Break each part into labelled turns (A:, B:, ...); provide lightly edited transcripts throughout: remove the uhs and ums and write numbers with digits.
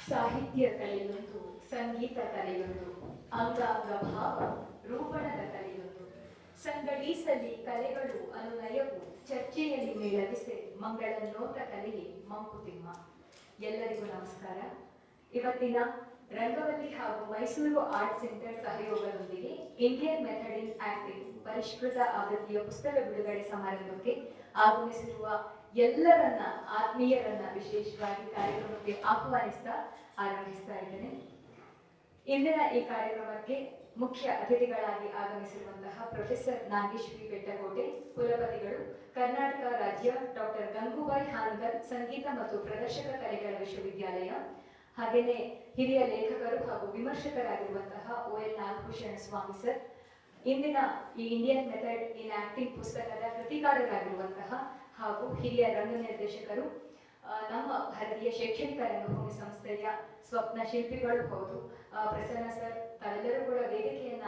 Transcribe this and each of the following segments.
A: ಸಾಹಿತ್ಯ ಕಲೆಯೊಂದು, ಸಂಗೀತ ಕಲೆಯೊಂದು, ಅಂಗಾಂಗ ಭಾವ ರೂಪಣದ ಕಲೆಯೊಂದು, ಸಂಗಡಿಸಲಿ ಕಲೆಗಳು ಅನುನಯವು ಚರ್ಚೆಯಲ್ಲಿ ಮೇಳವಿಸೆ ಮಂಗಳನ್ನೋತ ಕಲೆಯೇ ಮಂಕುತಿಮ್ಮ. ಎಲ್ಲರಿಗೂ ನಮಸ್ಕಾರ. ಇವತ್ತಿನ ರಂಗವಲ್ಲಿ ಹಾಗೂ ಮೈಸೂರು ಆರ್ಟ್ ಸೆಂಟರ್ ಸಹಯೋಗದೊಂದಿಗೆ ಇಂಡಿಯನ್ ಮೆಥಡ್ ಇನ್ ಆಕ್ಟಿಂಗ್ ಪರಿಷ್ಕೃತ ಆವೃತ್ತಿಯ ಪುಸ್ತಕ ಬಿಡುಗಡೆ ಸಮಾರಂಭಕ್ಕೆ ಆಗಮಿಸಿರುವ ಎಲ್ಲರನ್ನ ಆತ್ಮೀಯರನ್ನ ವಿಶೇಷವಾಗಿ ಕಾರ್ಯಕ್ರಮಕ್ಕೆ ಆಹ್ವಾನಿಸ್ತಾ ಆರಂಭಿಸ್ತಾ ಇದ್ದೇನೆ. ಇಂದಿನ ಈ ಕಾರ್ಯಕ್ರಮಕ್ಕೆ ಮುಖ್ಯ ಅತಿಥಿಗಳಾಗಿ ಆಗಮಿಸಿರುವಂತಹ ಪ್ರೊಫೆಸರ್ ನಾಗೇಶ್ ವಿ ಬೆಟ್ಟಕೋಟೆ, ಕುಲಪತಿಗಳು, ಕರ್ನಾಟಕ ರಾಜ್ಯ ಡಾಕ್ಟರ್ ಗಂಗೂಬಾಯಿ ಹಾನಗಲ್ ಸಂಗೀತ ಮತ್ತು ಪ್ರದರ್ಶಕ ಕಲೆಗಳ ವಿಶ್ವವಿದ್ಯಾಲಯ, ಹಾಗೆಯೇ ಹಿರಿಯ ಲೇಖಕರು ಹಾಗೂ ವಿಮರ್ಶಕರಾಗಿರುವಂತಹ OL ನಾಗಭೂಷಣ ಸ್ವಾಮಿ ಸರ್, ಇಂದಿನ ಈ ಇಂಡಿಯನ್ ಮೆಥಡ್ ಇನ್ ಆಕ್ಟಿಂಗ್ ಪುಸ್ತಕದ ಕೃತಿಕಾರರಾಗಿರುವಂತಹ ಹಾಗೂ ಹಿರಿಯ ರಂಗ ನಿರ್ದೇಶಕರು, ನಮ್ಮ ಭಾರತೀಯ ಶೈಕ್ಷಣಿಕ ರಂಗಭೂಮಿ ಸಂಸ್ಥೆಯ ಸ್ವಪ್ನ ಶಿಲ್ಪಿಗಳು ಹೌದು ಪ್ರಸನ್ನ ಸರ್, ತಾವೆಲ್ಲರೂ ಕೂಡ ವೇದಿಕೆಯನ್ನ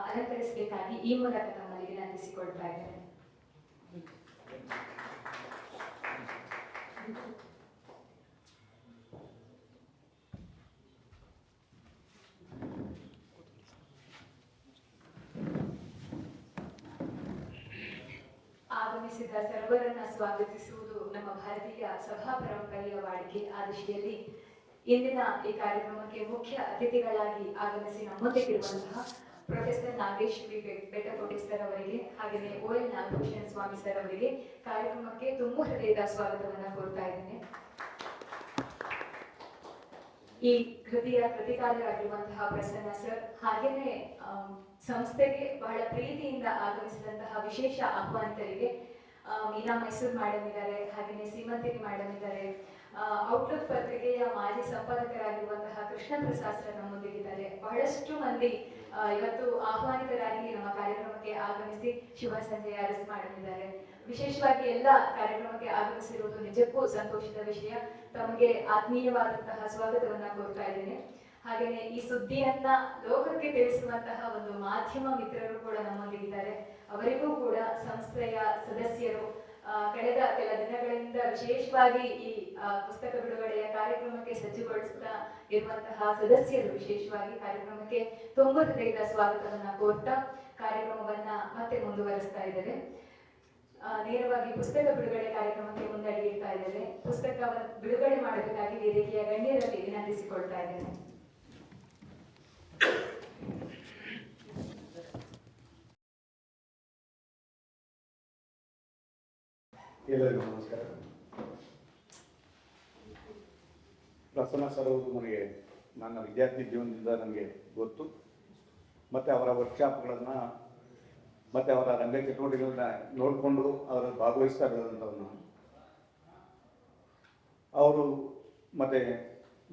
A: ಅಲಂಕರಿಸಬೇಕಾಗಿ ಈ ಮೂಲಕ ತಮ್ಮಲ್ಲಿ ವಿನಂತಿಸಿಕೊಳ್ತಾ ಇದ್ದಾರೆ. ಆಗಮಿಸಿದ ಸರ್ವರನ್ನ ಸ್ವಾಗತಿಸುವುದು ನಮ್ಮ ಭಾರತೀಯ ಸಭಾ ಪರಂಪರೆಯ ವಾಡಿಕೆ. ಆ ದಿಶೆಯಲ್ಲಿ ಇಂದಿನ ಈ ಕಾರ್ಯಕ್ರಮಕ್ಕೆ ಮುಖ್ಯ ಅತಿಥಿಗಳಾಗಿ ಆಗಮಿಸಿ ನಮ್ಮೊಂದಿಗಿರುವಂತಹ ಪ್ರೊಫೆಸರ್ ನಾಗೇಶ್ ವಿ ಬೆಟ್ಟಕೋಟೆ ಸರ್ ಅವರಿಗೆ, ಹಾಗೆಯೇ OL ನಾಗಭೂಷಣ ಸ್ವಾಮಿ ಸರ್ ಅವರಿಗೆ ಕಾರ್ಯಕ್ರಮಕ್ಕೆ ತುಂಬ ಹೃದಯದ ಸ್ವಾಗತವನ್ನ ಕೋರ್ತಾ ಇದ್ದೇನೆ. ಈ ಕೃತಿಯ ಕೃತಿಕಾರರಾಗಿರುವಂತಹ ಪ್ರಸನ್ನ ಸರ್, ಹಾಗೇನೆ ಸಂಸ್ಥೆಗೆ ಬಹಳ ಪ್ರೀತಿಯಿಂದ ಆಗಮಿಸಿದಂತಹ ವಿಶೇಷ ಆಹ್ವಾನಿತರಿಗೆ ಮೀನಾ ಮೈಸೂರು ಮೇಡಮ್ ಇದ್ದಾರೆ, ಹಾಗೆಯೇ ಸೀಮಂತಿನಿ ಮೇಡಮ್ ಇದ್ದಾರೆ, ಔಟ್ಲುಕ್ ಪತ್ರಿಕೆಯ ಮಾಜಿ ಸಂಪಾದಕರಾಗಿರುವಂತಹ ಕೃಷ್ಣ ಪ್ರಸಾದ್ ಸರ್ ನಮ್ಮೊಂದಿಗಿದ್ದಾರೆ. ಬಹಳಷ್ಟು ಮಂದಿ ಇವತ್ತು ಆಹ್ವಾನಿತರಾಗಿ ನಮ್ಮ ಕಾರ್ಯಕ್ರಮಕ್ಕೆ ಆಗಮಿಸಿ ಶುಭ ಸಂಜೆ ಅರಸ್ ಮಾಡಿದ್ದಾರೆ. ವಿಶೇಷವಾಗಿ ಎಲ್ಲ ಕಾರ್ಯಕ್ರಮಕ್ಕೆ ಆಗಮಿಸಿರುವುದು ನಿಜಕ್ಕೂ ಸಂತೋಷದ ವಿಷಯ. ತಮಗೆ ಆತ್ಮೀಯವಾದಂತಹ ಸ್ವಾಗತವನ್ನ ಕೋರ್ತಾ ಇದ್ದೇನೆ. ಹಾಗೆಯೇ ಈ ಸುದ್ದಿಯನ್ನ ಲೋಕಕ್ಕೆ ತಿಳಿಸುವಂತಹ ಒಂದು ಮಾಧ್ಯಮ ಮಿತ್ರರು ಕೂಡ ನಮ್ಮೊಂದಿಗಿದ್ದಾರೆ. ಅವರಿಗೂ ಕೂಡ ಸಂಸ್ಥೆಯ ಸದಸ್ಯರು ಕಳೆದ ಕೆಲ ದಿನಗಳಿಂದ ವಿಶೇಷವಾಗಿ ಈ ಪುಸ್ತಕ ಬಿಡುಗಡೆಯ ಕಾರ್ಯಕ್ರಮಕ್ಕೆ ಸಜ್ಜುಗೊಳಿಸ್ತಾ ಇರುವಂತಹ ಸದಸ್ಯರು ವಿಶೇಷವಾಗಿ ಕಾರ್ಯಕ್ರಮಕ್ಕೆ ತುಂಬ ಹೃದಯದ ಸ್ವಾಗತವನ್ನ ಕೋರ್ತಾ ಕಾರ್ಯಕ್ರಮವನ್ನ ಮತ್ತೆ ಮುಂದುವರಿಸ್ತಾ ಇದ್ದಾರೆ. ನೇರವಾಗಿ ಪುಸ್ತಕ ಬಿಡುಗಡೆ ಕಾರ್ಯಕ್ರಮಕ್ಕೆ ಮುಂದಡಿ ಇಡ್ತಾ ಇದ್ದಾರೆ. ಪುಸ್ತಕವನ್ನು ಬಿಡುಗಡೆ ಮಾಡಬೇಕಾಗಿ ವೇದಿಕೆಯ ಗಣ್ಯರಲ್ಲಿ ವಿನಂತಿಸಿಕೊಳ್ತಾ ಇದ್ದೇನೆ.
B: ಎಲ್ಲರಿಗೂ ನಮಸ್ಕಾರ. ಪ್ರಸನ್ನ ಸರ್ ಅವರು ನನಗೆ ನನ್ನ ವಿದ್ಯಾರ್ಥಿ ಜೀವನದಿಂದ ನನಗೆ ಗೊತ್ತು, ಮತ್ತು ಅವರ ವರ್ಕ್ಶಾಪ್ಗಳನ್ನು ಮತ್ತು ಅವರ ರಂಗ ಚಟುವಟಿಕೆಗಳನ್ನ ನೋಡಿಕೊಂಡು ಅದರಲ್ಲಿ ಭಾಗವಹಿಸ್ತಾ ಇರೋದಂಥವ್ರು ಅವರು. ಮತ್ತು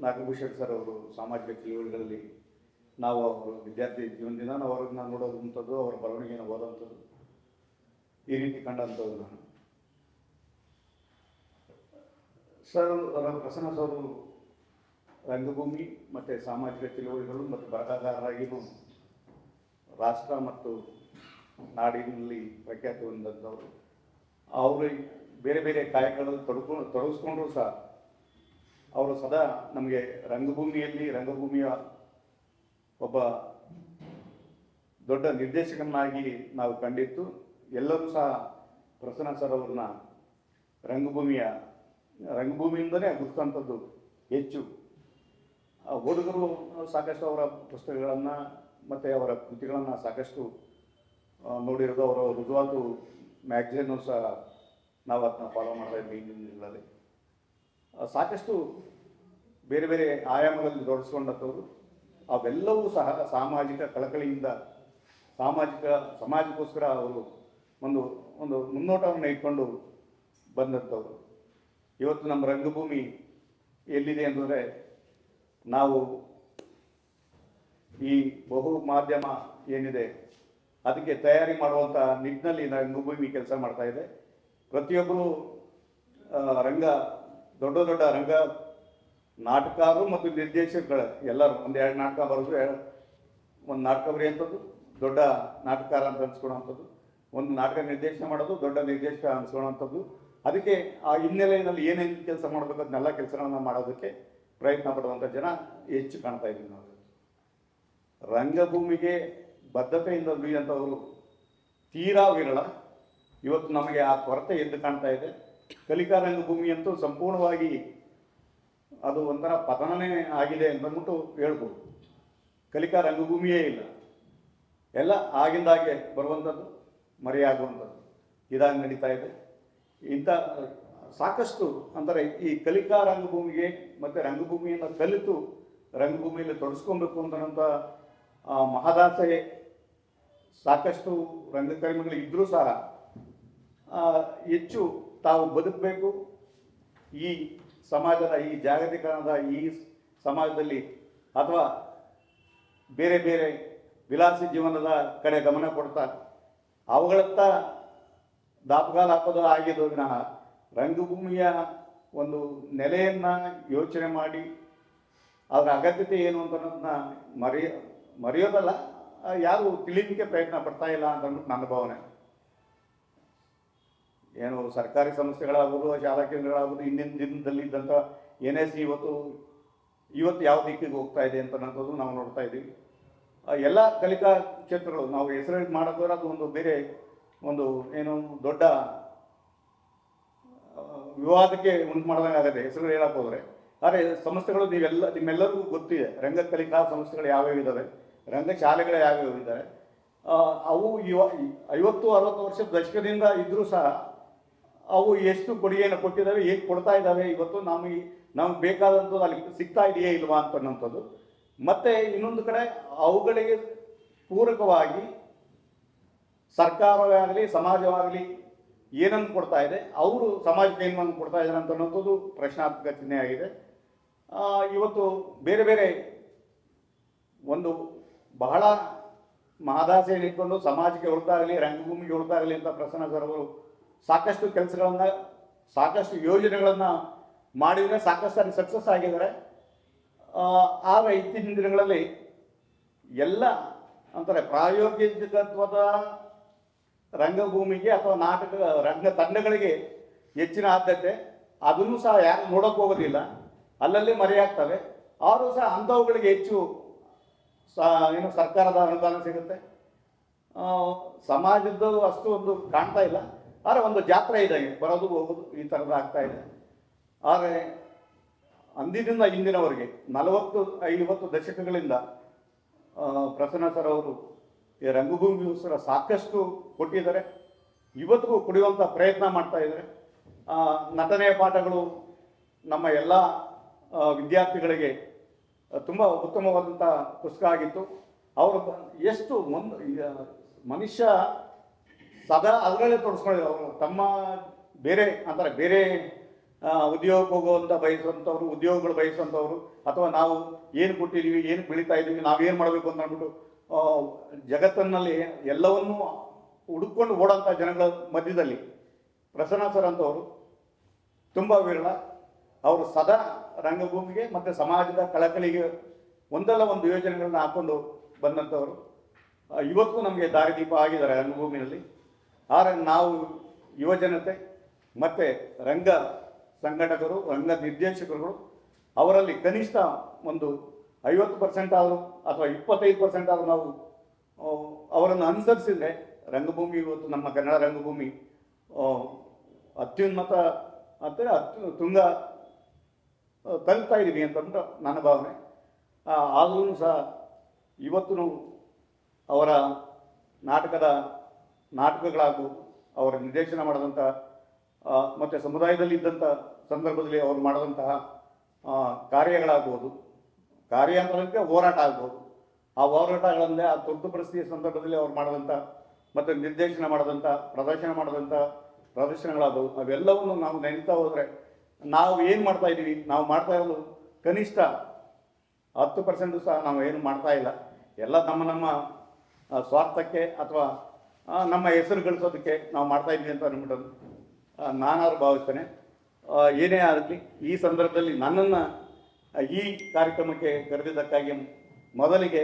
B: ನಾಗಭೂಷಣ್ ಸರ್ ಅವರು ಸಾಮಾಜಿಕ ಚಳುವಳಿಗಳಲ್ಲಿ ನಾವು ಅವರು ವಿದ್ಯಾರ್ಥಿ ಜೀವನದಿಂದ ನಾವು ಅವ್ರನ್ನ ನೋಡೋದಂಥದ್ದು, ಅವರ ಬರವಣಿಗೆಯನ್ನು ಓದೋವಂಥದ್ದು, ಈ ರೀತಿ ಕಂಡಂಥದ್ದು ನಾನು. ಸರ್ ಪ್ರಸನ್ನ ಸರ್ ರಂಗಭೂಮಿ ಮತ್ತು ಸಾಮಾಜಿಕ ಚಳುವಳಿಗಳು ಮತ್ತು ಬರಹಗಾರರಾಗಿಯೂ ರಾಷ್ಟ್ರ ಮತ್ತು ನಾಡಿನಲ್ಲಿ ಪ್ರಖ್ಯಾತಿ ಹೊಂದಂಥವರು. ಅವರು ಬೇರೆ ಬೇರೆ ಕಾಯಕಗಳಲ್ಲಿ ತೊಡಗಿಸ್ಕೊಂಡ್ರು ಸಹ ಅವರು ಸದಾ ನಮಗೆ ರಂಗಭೂಮಿಯ ಒಬ್ಬ ದೊಡ್ಡ ನಿರ್ದೇಶಕನಾಗಿ ನಾವು ಕಂಡಿತ್ತು. ಎಲ್ಲರೂ ಸಹ ಪ್ರಸನ್ನ ಸರ್ ಅವ್ರನ್ನ ರಂಗಭೂಮಿಯಿಂದಲೇ ಗುರುತಂಥದ್ದು ಹೆಚ್ಚು. ಓದುಗರು ಸಾಕಷ್ಟು ಅವರ ಪುಸ್ತಕಗಳನ್ನು ಮತ್ತು ಅವರ ಕೃತಿಗಳನ್ನು ಸಾಕಷ್ಟು ನೋಡಿರೋದು. ಅವರ ರುಜುವಾತು ಮ್ಯಾಗ್ಝಿನ್ನು ಸಹ ನಾವು ಅದನ್ನ ಫಾಲೋ ಮಾಡ್ತಾ ಇದ್ವಿ. ಹಿಂದಿನ ದಿನಗಳಲ್ಲಿ ಸಾಕಷ್ಟು ಬೇರೆ ಬೇರೆ ಆಯಾಮಗಳಲ್ಲಿ ತೊಡಗಿಸ್ಕೊಂಡಂಥವ್ರು. ಅವೆಲ್ಲವೂ ಸಹ ಸಾಮಾಜಿಕ ಕಳಕಳಿಯಿಂದ ಸಮಾಜಕ್ಕೋಸ್ಕರ ಅವರು ಒಂದು ಮುನ್ನೋಟವನ್ನು ಇಟ್ಕೊಂಡು ಬಂದಂಥವ್ರು. ಇವತ್ತು ನಮ್ಮ ರಂಗಭೂಮಿ ಎಲ್ಲಿದೆ ಅಂತಂದರೆ, ನಾವು ಈ ಬಹು ಮಾಧ್ಯಮ ಏನಿದೆ ಅದಕ್ಕೆ ತಯಾರಿ ಮಾಡುವಂಥ ನಿಟ್ಟಿನಲ್ಲಿ ರಂಗಭೂಮಿ ಕೆಲಸ ಮಾಡ್ತಾ ಇದೆ. ಪ್ರತಿಯೊಬ್ಬರು ದೊಡ್ಡ ದೊಡ್ಡ ರಂಗ ನಾಟಕರು ಮತ್ತು ನಿರ್ದೇಶಕಗಳು ಎಲ್ಲರೂ ಒಂದೆರಡು ನಾಟಕ ಬರೆದ್ರೆ ಒಂದು ನಾಟಕ ಬರೆಯುವಂಥದ್ದು, ದೊಡ್ಡ ನಾಟಕಕಾರ ಅಂತ ಅನ್ಸ್ಕೊಳ್ಳೋವಂಥದ್ದು, ಒಂದು ನಾಟಕ ನಿರ್ದೇಶನ ಮಾಡೋದು, ದೊಡ್ಡ ನಿರ್ದೇಶಕ ಅನ್ಸ್ಕೊಳ್ಳೋವಂಥದ್ದು. ಅದಕ್ಕೆ ಆ ಹಿನ್ನೆಲೆಯಲ್ಲಿ ಏನೇನು ಕೆಲಸ ಮಾಡಬೇಕು ಅದನ್ನೆಲ್ಲ ಕೆಲಸಗಳನ್ನು ಮಾಡೋದಕ್ಕೆ ಪ್ರಯತ್ನ ಪಡುವಂಥ ಜನ ಹೆಚ್ಚು ಕಾಣ್ತಾ ಇದ್ದೀವಿ ನಾವು. ರಂಗಭೂಮಿಗೆ ಬದ್ಧತೆಯಿಂದ ದುಡಿಯುವಂಥವರು ತೀರಾ ವಿರಳ. ಇವತ್ತು ನಮಗೆ ಆ ಕೊರತೆ ಎದ್ದು ಕಾಣ್ತಾ ಇದೆ. ಕಲಿಕಾ ರಂಗಭೂಮಿ ಅಂತೂ ಸಂಪೂರ್ಣವಾಗಿ ಅದು ಒಂಥರ ಪತನನೇ ಆಗಿದೆ ಅಂತಂದ್ಬಿಟ್ಟು ಹೇಳ್ಬೋದು. ಕಲಿಕಾ ರಂಗಭೂಮಿಯೇ ಇಲ್ಲ, ಎಲ್ಲ ಆಗಿಂದಾಗೆ ಬರುವಂಥದ್ದು, ಮರೆಯಾಗುವಂಥದ್ದು, ಇದಾಗಿ ನಡೀತಾ ಇದೆ. ಇಂಥ ಸಾಕಷ್ಟು ಅಂದರೆ ಈ ಕಲಿಕಾ ರಂಗಭೂಮಿಗೆ ಮತ್ತು ರಂಗಭೂಮಿಯನ್ನು ಕಲಿತು ರಂಗಭೂಮಿಯಲ್ಲಿ ತೊಡಸ್ಕೊಬೇಕು ಅಂತಂಥ ಮಹದಾಸೆ ಸಾಕಷ್ಟು ರಂಗಕರ್ಮಿಗಳು ಇದ್ದರೂ ಸಹ ಹೆಚ್ಚು ತಾವು ಬದುಕಬೇಕು, ಈ ಸಮಾಜದ ಈ ಜಾಗತೀಕರಣದ ಈ ಸಮಾಜದಲ್ಲಿ ಅಥವಾ ಬೇರೆ ಬೇರೆ ವಿಲಾಸಿ ಜೀವನದ ಕಡೆ ಗಮನ ಕೊಡ್ತಾ ಅವುಗಳತ್ತ ದಾಪುಗಾಲು ಹಾಕೋದು ಆಗಿದ್ದು ವಿನಃ ರಂಗಭೂಮಿಯ ಒಂದು ನೆಲೆಯನ್ನು ಯೋಚನೆ ಮಾಡಿ ಅದರ ಅಗತ್ಯತೆ ಏನು ಅಂತ ಮರೆಯೋದಲ್ಲ, ಯಾರು ತಿಳಿಲಿಕ್ಕೆ ಪ್ರಯತ್ನ ಪಡ್ತಾ ಇಲ್ಲ ಅಂತ ಅಂದ್ಬಿಟ್ಟು ನನ್ನ ಭಾವನೆ. ಏನು ಸರ್ಕಾರಿ ಸಂಸ್ಥೆಗಳಾಗ್ಬೋದು, ಶಾಲಾ ಕೇಂದ್ರಗಳಾಗ್ಬೋದು, ಹಿಂದಿನ ದಿನದಲ್ಲಿ ಇದ್ದಂಥ NSC ಇವತ್ತು ಯಾವ ದಿಕ್ಕಿಗೆ ಹೋಗ್ತಾ ಇದೆ ಅಂತ ಅನ್ನೋದು ನಾವು ನೋಡ್ತಾ ಇದ್ದೀವಿ. ಎಲ್ಲ ಕಲಿಕಾ ಕ್ಷೇತ್ರಗಳು ನಾವು ಹೆಸರು ಮಾಡೋದ್ರೆ ಅದು ಒಂದು ಬೇರೆ ಒಂದು ಏನು ದೊಡ್ಡ ವಿವಾದಕ್ಕೆ ಉಂಟು ಮಾಡಿದಂಗೆ ಆಗುತ್ತೆ ಹೆಸರು ಹೇಳಕ್ಕೆ ಹೋದರೆ. ಆದರೆ ಸಂಸ್ಥೆಗಳು ನಿಮ್ಮೆಲ್ಲರಿಗೂ ಗೊತ್ತಿದೆ, ರಂಗ ಕಲಿಕಾ ಸಂಸ್ಥೆಗಳು ಯಾವ್ಯಾವ ಇದ್ದಾವೆ, ರಂಗ ಶಾಲೆಗಳು ಯಾವ್ಯಾವ ಇದ್ದಾವೆ. ಅವು 50-60 ವರ್ಷದ ದಶಕದಿಂದ ಇದ್ದರೂ ಸಹ ಅವು ಎಷ್ಟು ಕೊಡುಗೆಯನ್ನು ಕೊಟ್ಟಿದ್ದಾವೆ, ಏನು ಕೊಡ್ತಾ ಇದ್ದಾವೆ, ಇವತ್ತು ನಮಗೆ ಬೇಕಾದಂಥದ್ದು ಅಲ್ಲಿ ಸಿಗ್ತಾ ಇದೆಯೇ ಇಲ್ವಾ ಅಂತನ್ನೋಂಥದ್ದು. ಮತ್ತು ಇನ್ನೊಂದು ಕಡೆ ಅವುಗಳಿಗೆ ಪೂರಕವಾಗಿ ಸರ್ಕಾರವೇ ಆಗಲಿ ಸಮಾಜವಾಗಲಿ ಏನನ್ನು ಕೊಡ್ತಾ ಇದೆ, ಅವರು ಸಮಾಜಕ್ಕೆ ಏನನ್ನು ಕೊಡ್ತಾ ಇದ್ದಾರೆ ಅಂತ ಅನ್ನೋಂಥದ್ದು ಪ್ರಶ್ನಾತ್ಮಕ ಚಿಹ್ನೆ ಆಗಿದೆ. ಇವತ್ತು ಬೇರೆ ಬೇರೆ ಒಂದು ಬಹಳ ಮಹದಾಸೆಯನ್ನು ಇಟ್ಕೊಂಡು ಸಮಾಜಕ್ಕೆ ಹೊರತಾಗಲಿ ರಂಗಭೂಮಿಗೆ ಹೊರತಾಗಲಿ ಅಂತ ಪ್ರಸನ್ನ ಸರ್ ಅವರು ಸಾಕಷ್ಟು ಕೆಲಸಗಳನ್ನು ಸಾಕಷ್ಟು ಯೋಜನೆಗಳನ್ನು ಮಾಡಿದರೆ ಸಾಕಷ್ಟು ಅಲ್ಲಿ ಸಕ್ಸಸ್ ಆಗಿದ್ದಾರೆ. ಆಗ ಇತ್ತೀಚಿನ ದಿನಗಳಲ್ಲಿ ಎಲ್ಲ ಅಂತಾರೆ ಪ್ರಾಯೋಗಿಕತ್ವದ ರಂಗಭೂಮಿಗೆ ಅಥವಾ ರಂಗ ತಂಡಗಳಿಗೆ ಹೆಚ್ಚಿನ ಆದ್ಯತೆ, ಅದನ್ನು ಸಹ ಯಾರು ನೋಡೋಕೆ ಹೋಗೋದಿಲ್ಲ, ಅಲ್ಲಲ್ಲಿ ಮರೆಯಾಗ್ತವೆ. ಆದರೂ ಸಹ ಅಂಥವುಗಳಿಗೆ ಹೆಚ್ಚು ಏನು ಸರ್ಕಾರದ ಅನುದಾನ ಸಿಗುತ್ತೆ. ಸಮಾಜದ್ದು ಅಷ್ಟು ಒಂದು ಕಾಣ್ತಾ ಇಲ್ಲ, ಆದರೆ ಒಂದು ಜಾತ್ರೆ ಇದ್ದಾಗೆ ಬರೋದು ಹೋಗೋದು ಈ ಥರದ್ದು ಆಗ್ತಾ ಇದೆ. ಆದರೆ ಅಂದಿನಿಂದ ಇಂದಿನವರೆಗೆ 40-50 ದಶಕಗಳಿಂದ ಪ್ರಸನ್ನ ಸರ್ ಅವರು ಈ ರಂಗಭೂಮಿಗೋಸ್ಕರ ಸಾಕಷ್ಟು ಕೊಟ್ಟಿದ್ದಾರೆ, ಇವತ್ತಿಗೂ ಕೊಡುವಂಥ ಪ್ರಯತ್ನ ಮಾಡ್ತಾ ಇದ್ದಾರೆ. ನಟನೆಯ ಪಾಠಗಳು ನಮ್ಮ ಎಲ್ಲ ವಿದ್ಯಾರ್ಥಿಗಳಿಗೆ ತುಂಬ ಉತ್ತಮವಾದಂಥ ಪುಸ್ತಕ ಆಗಿತ್ತು. ಅವರು ಎಷ್ಟು ಮನುಷ್ಯ ಸದಾ ಅದರಲ್ಲೇ ತೊಡಸ್ಕೊಂಡಿದ್ದಾರೆ. ಅವರು ತಮ್ಮ ಬೇರೆ ಅಂತಾರೆ ಬೇರೆ ಉದ್ಯೋಗಕ್ಕೆ ಹೋಗುವಂಥ ಬಯಸುವಂಥವ್ರು, ಉದ್ಯೋಗಗಳು ಬಯಸುವಂಥವ್ರು, ಅಥವಾ ನಾವು ಏನು ಕೊಟ್ಟಿದ್ದೀವಿ, ಏನು ಬೆಳೀತಾ ಇದ್ದೀವಿ, ನಾವೇನು ಮಾಡಬೇಕು ಅಂತ ಅಂದ್ಬಿಟ್ಟು ಜಗತ್ತಿನಲ್ಲಿ ಎಲ್ಲವನ್ನೂ ಹುಡುಕೊಂಡು ಓಡೋಂಥ ಜನಗಳ ಮಧ್ಯದಲ್ಲಿ ಪ್ರಸನ್ನ ಸರ್ ಅಂತವರು ತುಂಬ ವಿರಳ. ಅವರು ಸದಾ ರಂಗಭೂಮಿಗೆ ಮತ್ತು ಸಮಾಜದ ಕಳಕಳಿಗೆ ಒಂದಲ್ಲ ಒಂದು ಯೋಜನೆಗಳನ್ನ ಹಾಕ್ಕೊಂಡು ಬಂದಂಥವರು ಇವತ್ತು ನಮಗೆ ದಾರಿದೀಪ ಆಗಿದ್ದಾರೆ ರಂಗಭೂಮಿನಲ್ಲಿ. ಆದರೆ ನಾವು ಯುವಜನತೆ ಮತ್ತು ರಂಗ ಸಂಘಟಕರು, ರಂಗ ನಿರ್ದೇಶಕರುಗಳು ಅವರಲ್ಲಿ ಕನಿಷ್ಠ ಒಂದು 50% ಆದರೂ ಅಥವಾ 25% ಆದರೂ ನಾವು ಅವರನ್ನು ಅನುಸರಿಸಿದರೆ ರಂಗಭೂಮಿ ಇವತ್ತು ನಮ್ಮ ಕನ್ನಡ ರಂಗಭೂಮಿ ಅತ್ಯುನ್ನತ ಅಂದರೆ ತುಂಗ ತಲುಪ್ತಾ ಇದ್ದೀವಿ ಅಂತಂದ್ರೆ ನನ್ನ ಭಾವನೆ. ಆದ್ರೂ ಸಹ ಇವತ್ತು ಅವರ ನಾಟಕಗಳಾಗ್ಬೋದು, ಅವರ ನಿರ್ದೇಶನ ಮಾಡಿದಂಥ ಮತ್ತು ಸಮುದಾಯದಲ್ಲಿ ಇದ್ದಂಥ ಸಂದರ್ಭದಲ್ಲಿ ಅವರು ಮಾಡಿದಂತಹ ಕಾರ್ಯಗಳಾಗ್ಬೋದು, ಕಾರ್ಯ ಅಂತಂದರೆ ಹೋರಾಟ ಆಗ್ಬೋದು, ಆ ಹೋರಾಟಗಳಂದರೆ ಆ ತುರ್ತು ಪರಿಸ್ಥಿತಿಯ ಸಂದರ್ಭದಲ್ಲಿ ಅವ್ರು ಮಾಡಿದಂಥ ಮತ್ತು ನಿರ್ದೇಶನ ಮಾಡಿದಂಥ ಪ್ರದರ್ಶನಗಳಾಗ್ಬೋದು, ಅವೆಲ್ಲವನ್ನು ನಾವು ನೆನೀತಾ ಹೋದರೆ ನಾವು ಏನು ಮಾಡ್ತಾ ಇದ್ದೀವಿ, ನಾವು ಮಾಡ್ತಾ ಇರೋದು ಕನಿಷ್ಠ 10% ಸಹ ನಾವು ಏನು ಮಾಡ್ತಾ ಇಲ್ಲ. ಎಲ್ಲ ನಮ್ಮ ಸ್ವಾರ್ಥಕ್ಕೆ ಅಥವಾ ನಮ್ಮ ಹೆಸರು ಗಳಿಸೋದಕ್ಕೆ ನಾವು ಮಾಡ್ತಾ ಇದ್ವಿ ಅಂತ ಅಂದ್ಬಿಟ್ಟು ನಾನಾದ್ರು ಭಾವಿಸ್ತೇನೆ. ಏನೇ ಆಗಲಿ ಈ ಸಂದರ್ಭದಲ್ಲಿ ನನ್ನನ್ನು ಈ ಕಾರ್ಯಕ್ರಮಕ್ಕೆ ಕರೆದಿದ್ದಕ್ಕಾಗಿ ಮೊದಲಿಗೆ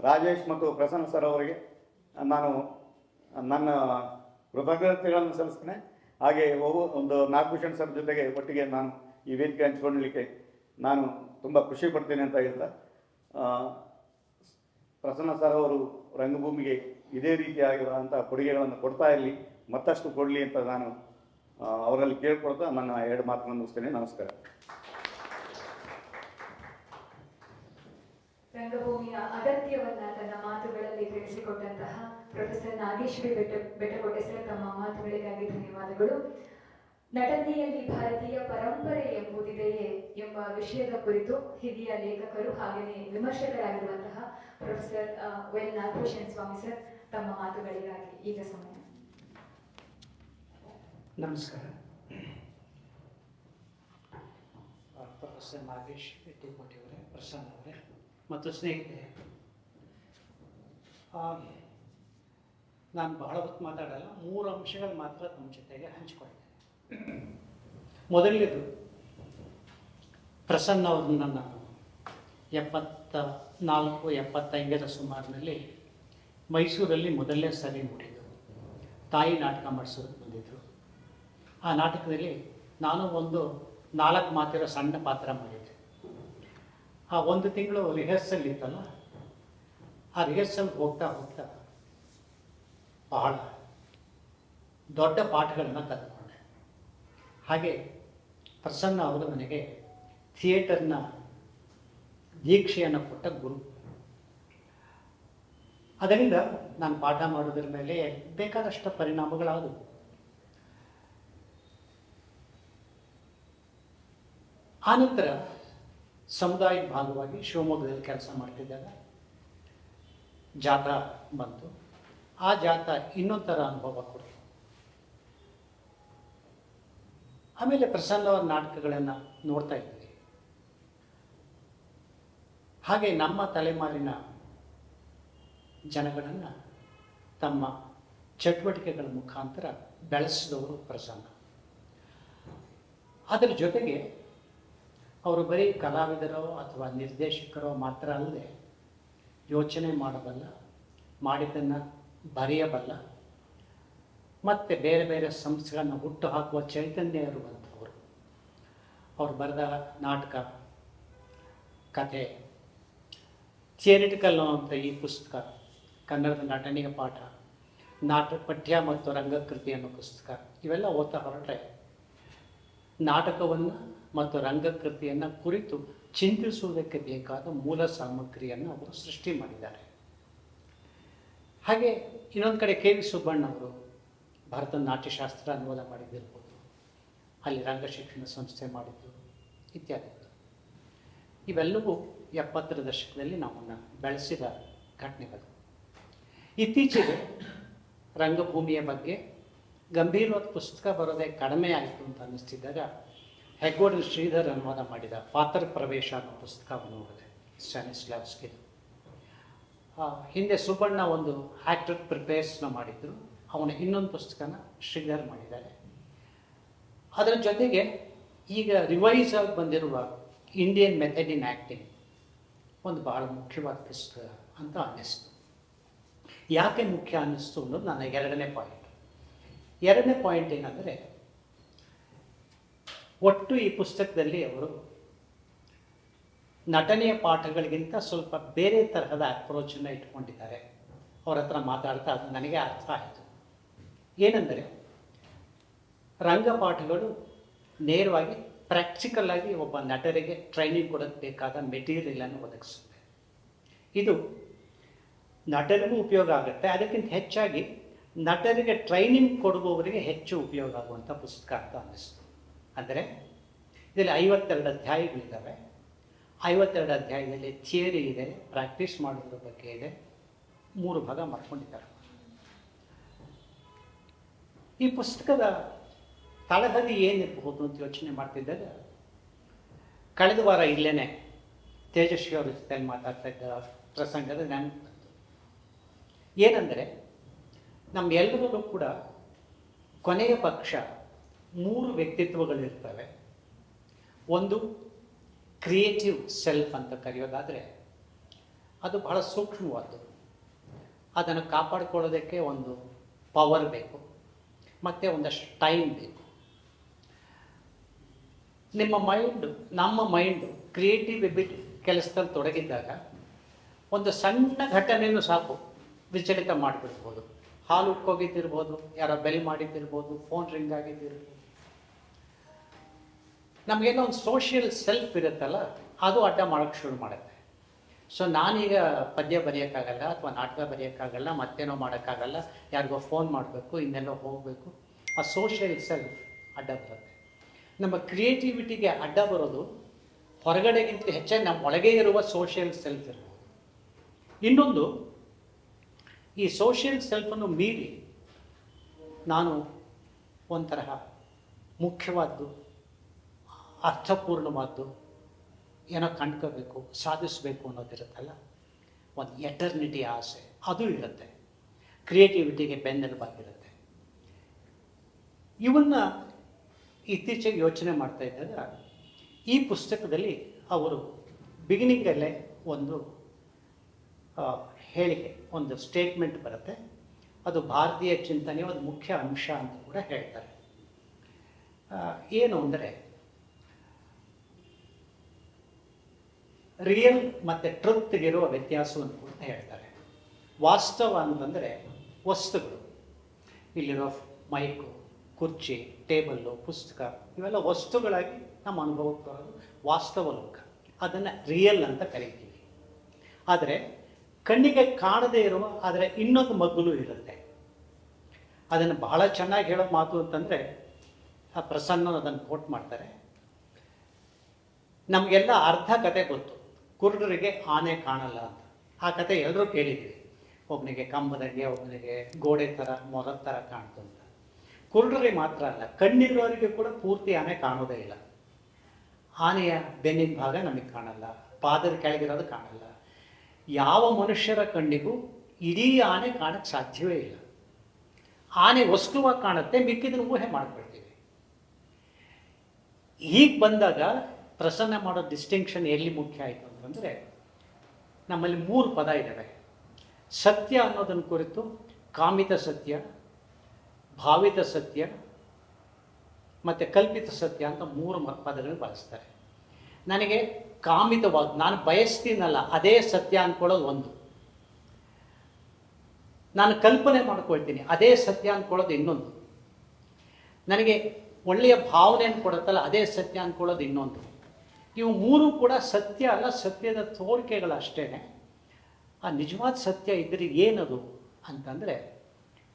B: ರಾಜೇಶ್ ಮತ್ತು ಪ್ರಸನ್ನ ಸರ್ ಅವರಿಗೆ ನಾನು ನನ್ನ ಕೃತಜ್ಞತೆಗಳನ್ನು ಸಲ್ಲಿಸ್ತೇನೆ. ಹಾಗೆ ಒಂದು ನಾಗಭೂಷಣ್ ಸರ್ ಜೊತೆಗೆ ಒಟ್ಟಿಗೆ ನಾನು ಈ ವೇದಿಕೆ ಹಂಚಿಕೊಳ್ಳಲಿಕ್ಕೆ ನಾನು ತುಂಬ ಖುಷಿ ಪಡ್ತೀನಿ ಅಂತ ಹೇಳ್ತಾ, ಪ್ರಸನ್ನ ಸರ್ ಅವರು ರಂಗಭೂಮಿಗೆ ಇದೇ ರೀತಿಯಾಗಿರುವಂಥ ಕೊಡುಗೆಗಳನ್ನು ಕೊಡ್ತಾ ಇರಲಿ, ಮತ್ತಷ್ಟು ಕೊಡಲಿ ಅಂತ ನಾನು ಅವರಲ್ಲಿ ಕೇಳ್ಕೊಳ್ತಾ ನನ್ನ 2 ಮಾತುಗಳನ್ನು ಮುಗಿಸ್ತೇನೆ. ನಮಸ್ಕಾರ.
A: ರಂಗಭೂಮಿಯ ಅಗತ್ಯವನ್ನ ತನ್ನ ಮಾತುಗಳಲ್ಲಿ ತಿಳಿಸಿಕೊಟ್ಟಂತಹ ಪ್ರೊಫೆಸರ್ ನಾಗೇಶ್ವರಿ ಬೆಟ್ಟಕೋಟೆ ಸರ್, ತಮ್ಮ ಮಾತುಗಳಿಗಾಗಿ ಧನ್ಯವಾದಗಳು. ನಟನೆಯಲ್ಲಿ ಭಾರತೀಯ ಪರಂಪರೆ ಎಂಬುದಿದೆಯೇ ಎಂಬ ವಿಷಯದ ಕುರಿತು ಹಿರಿಯ ಲೇಖಕರು ಹಾಗೆಯೇ ವಿಮರ್ಶಕರಾಗಿರುವಂತಹ ಪ್ರೊಫೆಸರ್ ವೆಲ್ ನಾಗಭೂಷಣ್ ಸ್ವಾಮಿ ಸರ್, ತಮ್ಮ ಮಾತುಗಳಿಗಾಗಿ ಈಗ ಸಮಯ.
C: ನಮಸ್ಕಾರ. ಪ್ರೊಫೆಸರ್ ನಾಗೇಶ್ ಬೆಟ್ಟಕೋಟೆ ಅವರೇ, ಪ್ರಸನ್ನ ಅವರೇ ಮತ್ತು ಸ್ನೇಹಿತರೆ, ನಾನು ಬಹಳ ಹೊತ್ತು ಮಾತಾಡಲ್ಲ, 3 ಅಂಶಗಳು ಮಾತ್ರ ತಮ್ಮ ಜೊತೆಗೆ ಹಂಚಿಕೊಳ್ತೇನೆ. ಮೊದಲನೇದು, ಪ್ರಸನ್ನ ಅವ್ರನ್ನ ನಾನು 74-75 ಸುಮಾರಿನಲ್ಲಿ ಮೈಸೂರಲ್ಲಿ ಮೊದಲನೇ ಸರಿ ನೋಡಿದ್ದು. ತಾಯಿ ನಾಟಕ ಮಾಡಿಸೋದಕ್ಕೆ ಬಂದಿದ್ದರು. ಆ ನಾಟಕದಲ್ಲಿ ನಾನು ಒಂದು 4 ಮಾತಿರೋ ಸಣ್ಣ ಪಾತ್ರ ಮಾಡಿದ್ದೆ. ಆ 1 ತಿಂಗಳು ರಿಹರ್ಸಲ್ ಇತ್ತಲ್ಲ, ಆ ರಿಹರ್ಸಲ್ ಹೋಗ್ತಾ ಹೋಗ್ತಾ ಬಹಳ ದೊಡ್ಡ ಪಾಠಗಳನ್ನು ಕಲ್ತ್ಕೊಂಡೆ. ಹಾಗೆ ಪ್ರಸನ್ನ ಅವರು ನನಗೆ ಥಿಯೇಟರ್ನ ದೀಕ್ಷೆಯನ್ನು ಕೊಟ್ಟ ಗುರು. ಅದರಿಂದ ನಾನು ಪಾಠ ಮಾಡೋದ್ರ ಮೇಲೆ ಬೇಕಾದಷ್ಟು ಪರಿಣಾಮಗಳಾದವು. ಆನಂತರ ಸಮುದಾಯದ ಭಾಗವಾಗಿ ಶಿವಮೊಗ್ಗದಲ್ಲಿ ಕೆಲಸ ಮಾಡ್ತಿದ್ದಾಗ ಜಾಥಾ ಬಂತು. ಆ ಜಾಥಾ ಇನ್ನೊಂಥರ ಅನುಭವ ಕೊಡ್ತು. ಆಮೇಲೆ ಪ್ರಸನ್ನ ಅವರ ನಾಟಕಗಳನ್ನು ನೋಡ್ತಾ ಇದ್ವಿ. ಹಾಗೆ ನಮ್ಮ ತಲೆಮಾರಿನ ಜನಗಳನ್ನು ತಮ್ಮ ಚಟುವಟಿಕೆಗಳ ಮುಖಾಂತರ ಬೆಳೆಸಿದವರು ಪ್ರಸನ್ನ. ಅದರ ಜೊತೆಗೆ ಅವರು ಬರೀ ಕಲಾವಿದರೋ ಅಥವಾ ನಿರ್ದೇಶಕರೋ ಮಾತ್ರ ಅಲ್ಲದೆ ಯೋಚನೆ ಮಾಡಬಲ್ಲ, ಮಾಡಿದ್ದನ್ನು ಬರೆಯಬಲ್ಲ, ಮತ್ತು ಬೇರೆ ಬೇರೆ ಸಂಸ್ಥೆಗಳನ್ನು ಹುಟ್ಟು ಹಾಕುವ ಚೈತನ್ಯ ಇರುವಂಥವರು. ಅವರು ಬರೆದ ನಾಟಕ, ಕಥೆ, ಥಿಯರಿಟಿಕಲ್ ಅಂತ ಈ ಪುಸ್ತಕ, ಕನ್ನಡದ ನಟನೆಯ ಪಾಠ, ನಾಟಕ ಪಠ್ಯ ಮತ್ತು ರಂಗಕೃತಿ ಅನ್ನೋ ಪುಸ್ತಕ, ಇವೆಲ್ಲ ಓದ್ತಾ ಹೊರಟ್ರೆ ನಾಟಕವನ್ನು ಮತ್ತು ರಂಗಕೃತಿಯನ್ನು ಕುರಿತು ಚಿಂತಿಸುವುದಕ್ಕೆ ಬೇಕಾದ ಮೂಲ ಸಾಮಗ್ರಿಯನ್ನು ಅವರು ಸೃಷ್ಟಿ ಮಾಡಿದ್ದಾರೆ. ಹಾಗೆ ಇನ್ನೊಂದು ಕಡೆ ಕೆ ವಿ ಸುಬ್ಬಣ್ಣ ಅವರು ಭರತನಾಟ್ಯಶಾಸ್ತ್ರ ಅನುವಾದ ಮಾಡಿದ್ದಿರ್ಬೋದು, ಅಲ್ಲಿ ರಂಗಶಿಕ್ಷಣ ಸಂಸ್ಥೆ ಮಾಡಿದ್ದು ಇತ್ಯಾದಿ. ಇವೆಲ್ಲವೂ 70ರ ದಶಕದಲ್ಲಿ ನಮ್ಮನ್ನು ಬೆಳೆಸಿದ ಘಟನೆಗಳು. ಇತ್ತೀಚೆಗೆ ರಂಗಭೂಮಿಯ ಬಗ್ಗೆ ಗಂಭೀರವಾದ ಪುಸ್ತಕ ಬರೋದೇ ಕಡಿಮೆ ಆಯಿತು ಅಂತ ಅನ್ನಿಸ್ತಿದ್ದಾಗ ಹೆಗ್ಗೋಡು ಶ್ರೀಧರ್ ಅನುವಾದ ಮಾಡಿದ ಪಾತ್ರ ಪ್ರವೇಶ ಅನ್ನೋ ಪುಸ್ತಕವನ್ನು ನೋಡಿದೆ, ಸ್ಟಾನಿಸ್ಲಾವ್ಸ್ಕಿ. ಹಿಂದೆ ಸುಬ್ಬಣ್ಣ ಒಂದು ಆ್ಯಕ್ಟರ್ ಪ್ರಿಪೇರ್ಸ್ನ ಮಾಡಿದ್ರು, ಅವನ ಇನ್ನೊಂದು ಪುಸ್ತಕನ ಶ್ರೀಧರ್ ಮಾಡಿದ್ದಾರೆ. ಅದರ ಜೊತೆಗೆ ಈಗ ರಿವೈಸ್ ಆಗಿ ಬಂದಿರುವ ಇಂಡಿಯನ್ ಮೆಥಡ್ ಇನ್ ಆ್ಯಕ್ಟಿಂಗ್ ಒಂದು ಬಹಳ ಮುಖ್ಯವಾದ ಪುಸ್ತಕ ಅಂತ ಅನ್ನಿಸ್ತು. ಯಾಕೆ ಮುಖ್ಯ ಅನ್ನಿಸ್ತು ಅನ್ನೋದು ನನ್ನ 2ನೇ ಪಾಯಿಂಟ್. 2ನೇ ಪಾಯಿಂಟ್ ಏನಂದರೆ, ಒಟ್ಟು ಈ ಪುಸ್ತಕದಲ್ಲಿ ಅವರು ನಟನೆಯ ಪಾಠಗಳಿಗಿಂತ ಸ್ವಲ್ಪ ಬೇರೆ ತರಹದ ಅಪ್ರೋಚನ್ನು ಇಟ್ಕೊಂಡಿದ್ದಾರೆ. ಅವ್ರ ಹತ್ರ ಮಾತಾಡ್ತಾ ಅದು ನನಗೆ ಅರ್ಥ ಆಯಿತು. ಏನೆಂದರೆ, ರಂಗಪಾಠಗಳು ನೇರವಾಗಿ ಪ್ರಾಕ್ಟಿಕಲ್ ಆಗಿ ಒಬ್ಬ ನಟರಿಗೆ ಟ್ರೈನಿಂಗ್ ಕೊಡೋಕ್ಕೆ ಬೇಕಾದ ಮೆಟೀರಿಯಲನ್ನು ಒದಗಿಸುತ್ತೆ. ಇದು ನಟರಿಗೂ ಉಪಯೋಗ ಆಗುತ್ತೆ, ಅದಕ್ಕಿಂತ ಹೆಚ್ಚಾಗಿ ನಟರಿಗೆ ಟ್ರೈನಿಂಗ್ ಕೊಡುವವರಿಗೆ ಹೆಚ್ಚು ಉಪಯೋಗ ಆಗುವಂಥ ಪುಸ್ತಕ ಅಂತ ಅನ್ನಿಸ್ತು. ಅಂದರೆ ಇದರಲ್ಲಿ 52 ಅಧ್ಯಾಯಗಳಿದ್ದಾವೆ. 52 ಅಧ್ಯಾಯದಲ್ಲಿ ಥಿಯರಿ ಇದೆ, ಪ್ರಾಕ್ಟೀಸ್ ಮಾಡೋದ್ರ ಬಗ್ಗೆ ಇದೆ, 3 ಭಾಗ ಮಾಡ್ಕೊಂಡಿದ್ದಾರೆ. ಈ ಪುಸ್ತಕದ ತಳಹದಿ ಏನಿರಬಹುದು ಅಂತ ಯೋಚನೆ ಮಾಡ್ತಿದ್ದಾಗ ಕಳೆದ ವಾರ ಇಲ್ಲೇನೆ ತೇಜಸ್ವಿ ಅವ್ರ ಜೊತೆ ಮಾತಾಡ್ತಾ ಇದ್ದ ಪ್ರಸಂಗದ ನೆನಪು ಬಂತು. ಏನೆಂದರೆ, ನಮ್ಮೆಲ್ಲರಿಗೂ ಕೂಡ ಕೊನೆಯ ಪಕ್ಷ 3 ವ್ಯಕ್ತಿತ್ವಗಳಿರ್ತವೆ. ಒಂದು ಕ್ರಿಯೇಟಿವ್ ಸೆಲ್ಫ್ ಅಂತ ಕರೆಯೋದಾದರೆ ಅದು ಬಹಳ ಸೂಕ್ಷ್ಮವಾದ್ದು. ಅದನ್ನು ಕಾಪಾಡಿಕೊಳ್ಳೋದಕ್ಕೆ ಒಂದು ಪವರ್ ಬೇಕು ಮತ್ತು ಒಂದಷ್ಟು ಟೈಮ್ ಬೇಕು. ನಮ್ಮ ಮೈಂಡು ಕ್ರಿಯೇಟಿವ್ ಕೆಲಸದಲ್ಲಿ ತೊಡಗಿದ್ದಾಗ ಒಂದು ಸಣ್ಣ ಘಟನೆಯೂ ಸಾಕು ವಿಚಲಿತ ಮಾಡಿಬಿಡ್ಬೋದು. ಹಾಲು ಉಕ್ಕೋಗಿದ್ದಿರ್ಬೋದು, ಯಾರೋ ಬೆಲ್ ಮಾಡಿದ್ದಿರ್ಬೋದು, ಫೋನ್ ರಿಂಗ್ ಆಗಿದ್ದಿರ್ಬೋದು. ನಮಗೇನೋ ಒಂದು ಸೋಷಿಯಲ್ ಸೆಲ್ಫ್ ಇರುತ್ತಲ್ಲ, ಅದು ಅಡ್ಡ ಮಾಡೋಕ್ಕೆ ಶುರು ಮಾಡುತ್ತೆ. ಸೊ ನಾನೀಗ ಪದ್ಯ ಬರೆಯೋಕ್ಕಾಗಲ್ಲ ಅಥವಾ ನಾಟಕ ಬರೆಯೋಕ್ಕಾಗಲ್ಲ, ಮತ್ತೇನೋ ಮಾಡೋಕ್ಕಾಗಲ್ಲ, ಯಾರಿಗೋ ಫೋನ್ ಮಾಡಬೇಕು, ಇನ್ನೆಲ್ಲೋ ಹೋಗಬೇಕು. ಆ ಸೋಷಿಯಲ್ ಸೆಲ್ಫ್ ಅಡ್ಡ ಬರುತ್ತೆ. ನಮ್ಮ ಕ್ರಿಯೇಟಿವಿಟಿಗೆ ಅಡ್ಡ ಬರೋದು ಹೊರಗಡೆಗಿಂತ ಹೆಚ್ಚಾಗಿ ನಮ್ಮ ಒಳಗೆ ಇರುವ ಸೋಷಿಯಲ್ ಸೆಲ್ಫ್ ಇರ್ಬೋದು. ಇನ್ನೊಂದು, ಈ ಸೋಷಿಯಲ್ ಸೆಲ್ಫನ್ನು ಮೀರಿ ನಾನು ಒಂಥರ ಮುಖ್ಯವಾದ್ದು, ಅರ್ಥಪೂರ್ಣವಾದ್ದು ಏನೋ ಕಂಡ್ಕೋಬೇಕು, ಸಾಧಿಸಬೇಕು ಅನ್ನೋದಿರುತ್ತಲ್ಲ, ಒಂದು ಎಟರ್ನಿಟಿ ಆಸೆ ಅದು ಇರುತ್ತೆ. ಕ್ರಿಯೇಟಿವಿಟಿಗೆ ಬೆನ್ನೆಲುಬಾಗಿರುತ್ತೆ. ಇವನ್ನ ಇತ್ತೀಚೆಗೆ ಯೋಚನೆ ಮಾಡ್ತಾ ಇದ್ದಾಗ ಈ ಪುಸ್ತಕದಲ್ಲಿ ಅವರು ಬಿಗಿನಿಂಗಲ್ಲೇ ಒಂದು ಹೇಳಿಕೆ, ಒಂದು ಸ್ಟೇಟ್ಮೆಂಟ್ ಬರುತ್ತೆ. ಅದು ಭಾರತೀಯ ಚಿಂತನೆಯ ಒಂದು ಮುಖ್ಯ ಅಂಶ ಅಂತ ಕೂಡ ಹೇಳ್ತಾರೆ. ಏನು ಅಂದರೆ, ರಿಯಲ್ ಮತ್ತು ಟ್ರುತ್ಗಿರುವ ವ್ಯತ್ಯಾಸವನ್ನು ಕೂಡ ಹೇಳ್ತಾರೆ. ವಾಸ್ತವ ಅಂತಂದರೆ ವಸ್ತುಗಳು, ಇಲ್ಲಿರೋ ಮೈಕು, ಕುರ್ಚಿ, ಟೇಬಲ್ಲು, ಪುಸ್ತಕ, ಇವೆಲ್ಲ ವಸ್ತುಗಳಾಗಿ ನಮ್ಮ ಅನುಭವಕ್ಕೆ ಬರೋದು ವಾಸ್ತವ ಲೋಕ. ಅದನ್ನು ರಿಯಲ್ ಅಂತ ಕರಿತೀವಿ. ಆದರೆ ಕಣ್ಣಿಗೆ ಕಾಣದೇ ಇರುವ ಆದರೆ ಇನ್ನೊಂದು ಮಗ್ಗುಲು ಇರುತ್ತೆ. ಅದನ್ನು ಬಹಳ ಚೆನ್ನಾಗಿ ಹೇಳೋ ಮಾತು ಅಂತಂದರೆ, ಆ ಪ್ರಸನ್ನ ಅದನ್ನು ಕೋಟ್ ಮಾಡ್ತಾರೆ. ನಮಗೆಲ್ಲ ಅರ್ಧ ಕತೆ ಗೊತ್ತು, ಕುರುಡರಿಗೆ ಆನೆ ಕಾಣಲ್ಲ ಅಂತ. ಆ ಕತೆ ಎಲ್ಲರೂ ಕೇಳಿದ್ದೀವಿ. ಒಬ್ಬನಿಗೆ ಕಂಬದಂಗೆ, ಒಬ್ಬನಿಗೆ ಗೋಡೆ ಥರ, ಮೊರದ ಥರ ಕಾಣ್ತು ಅಂತ. ಕುರುಡರಿಗೆ ಮಾತ್ರ ಅಲ್ಲ, ಕಣ್ಣಿರೋರಿಗೆ ಕೂಡ ಪೂರ್ತಿ ಆನೆ ಕಾಣೋದೇ ಇಲ್ಲ. ಆನೆಯ ಬೆನ್ನಿನ ಭಾಗ ನಮಗೆ ಕಾಣಲ್ಲ, ಪಾದದ ಕೆಳಗಿರೋದು ಕಾಣಲ್ಲ. ಯಾವ ಮನುಷ್ಯರ ಕಣ್ಣಿಗೂ ಇಡೀ ಆನೆ ಕಾಣಕ್ಕೆ ಸಾಧ್ಯವೇ ಇಲ್ಲ. ಆನೆ ವಸ್ತುವಾಗಿ ಕಾಣುತ್ತೆ, ಮಿಕ್ಕಿದನ್ನು ಊಹೆ ಮಾಡ್ಕೊಳ್ತೀವಿ. ಹೀಗೆ ಬಂದಾಗ ಪ್ರಸನ್ನ ಮಾಡೋ ಡಿಸ್ಟಿಂಕ್ಷನ್ ಎಲ್ಲಿ ಮುಖ್ಯ ಆಯಿತು ಅಂತಂದರೆ, ನಮ್ಮಲ್ಲಿ 3 ಪದ ಇದ್ದಾವೆ. ಸತ್ಯ ಅನ್ನೋದನ್ನು ಕುರಿತು ಕಾಮಿತ ಸತ್ಯ, ಭಾವಿತ ಸತ್ಯ ಮತ್ತು ಕಲ್ಪಿತ ಸತ್ಯ ಅಂತ 3 ಪದಗಳನ್ನು ಬಳಸ್ತಾರೆ. ನನಗೆ ಕಾಮಿತವಾಗಿ ನಾನು ಬಯಸ್ತೀನಲ್ಲ ಅದೇ ಸತ್ಯ ಅಂದ್ಕೊಳ್ಳೋದು ಒಂದು, ನಾನು ಕಲ್ಪನೆ ಮಾಡ್ಕೊಳ್ತೀನಿ ಅದೇ ಸತ್ಯ ಅಂದ್ಕೊಳ್ಳೋದು ಇನ್ನೊಂದು, ನನಗೆ ಒಳ್ಳೆಯ ಭಾವನೆಯನ್ನು ಕೊಡುತ್ತಲ್ಲ ಅದೇ ಸತ್ಯ ಅಂದ್ಕೊಳ್ಳೋದು ಇನ್ನೊಂದು. ಇವು 3 ಕೂಡ ಸತ್ಯ ಅಲ್ಲ, ಸತ್ಯದ ತೋರಿಕೆಗಳಷ್ಟೇ. ಆ ನಿಜವಾದ ಸತ್ಯ ಇದ್ದರೆ ಏನದು ಅಂತಂದರೆ,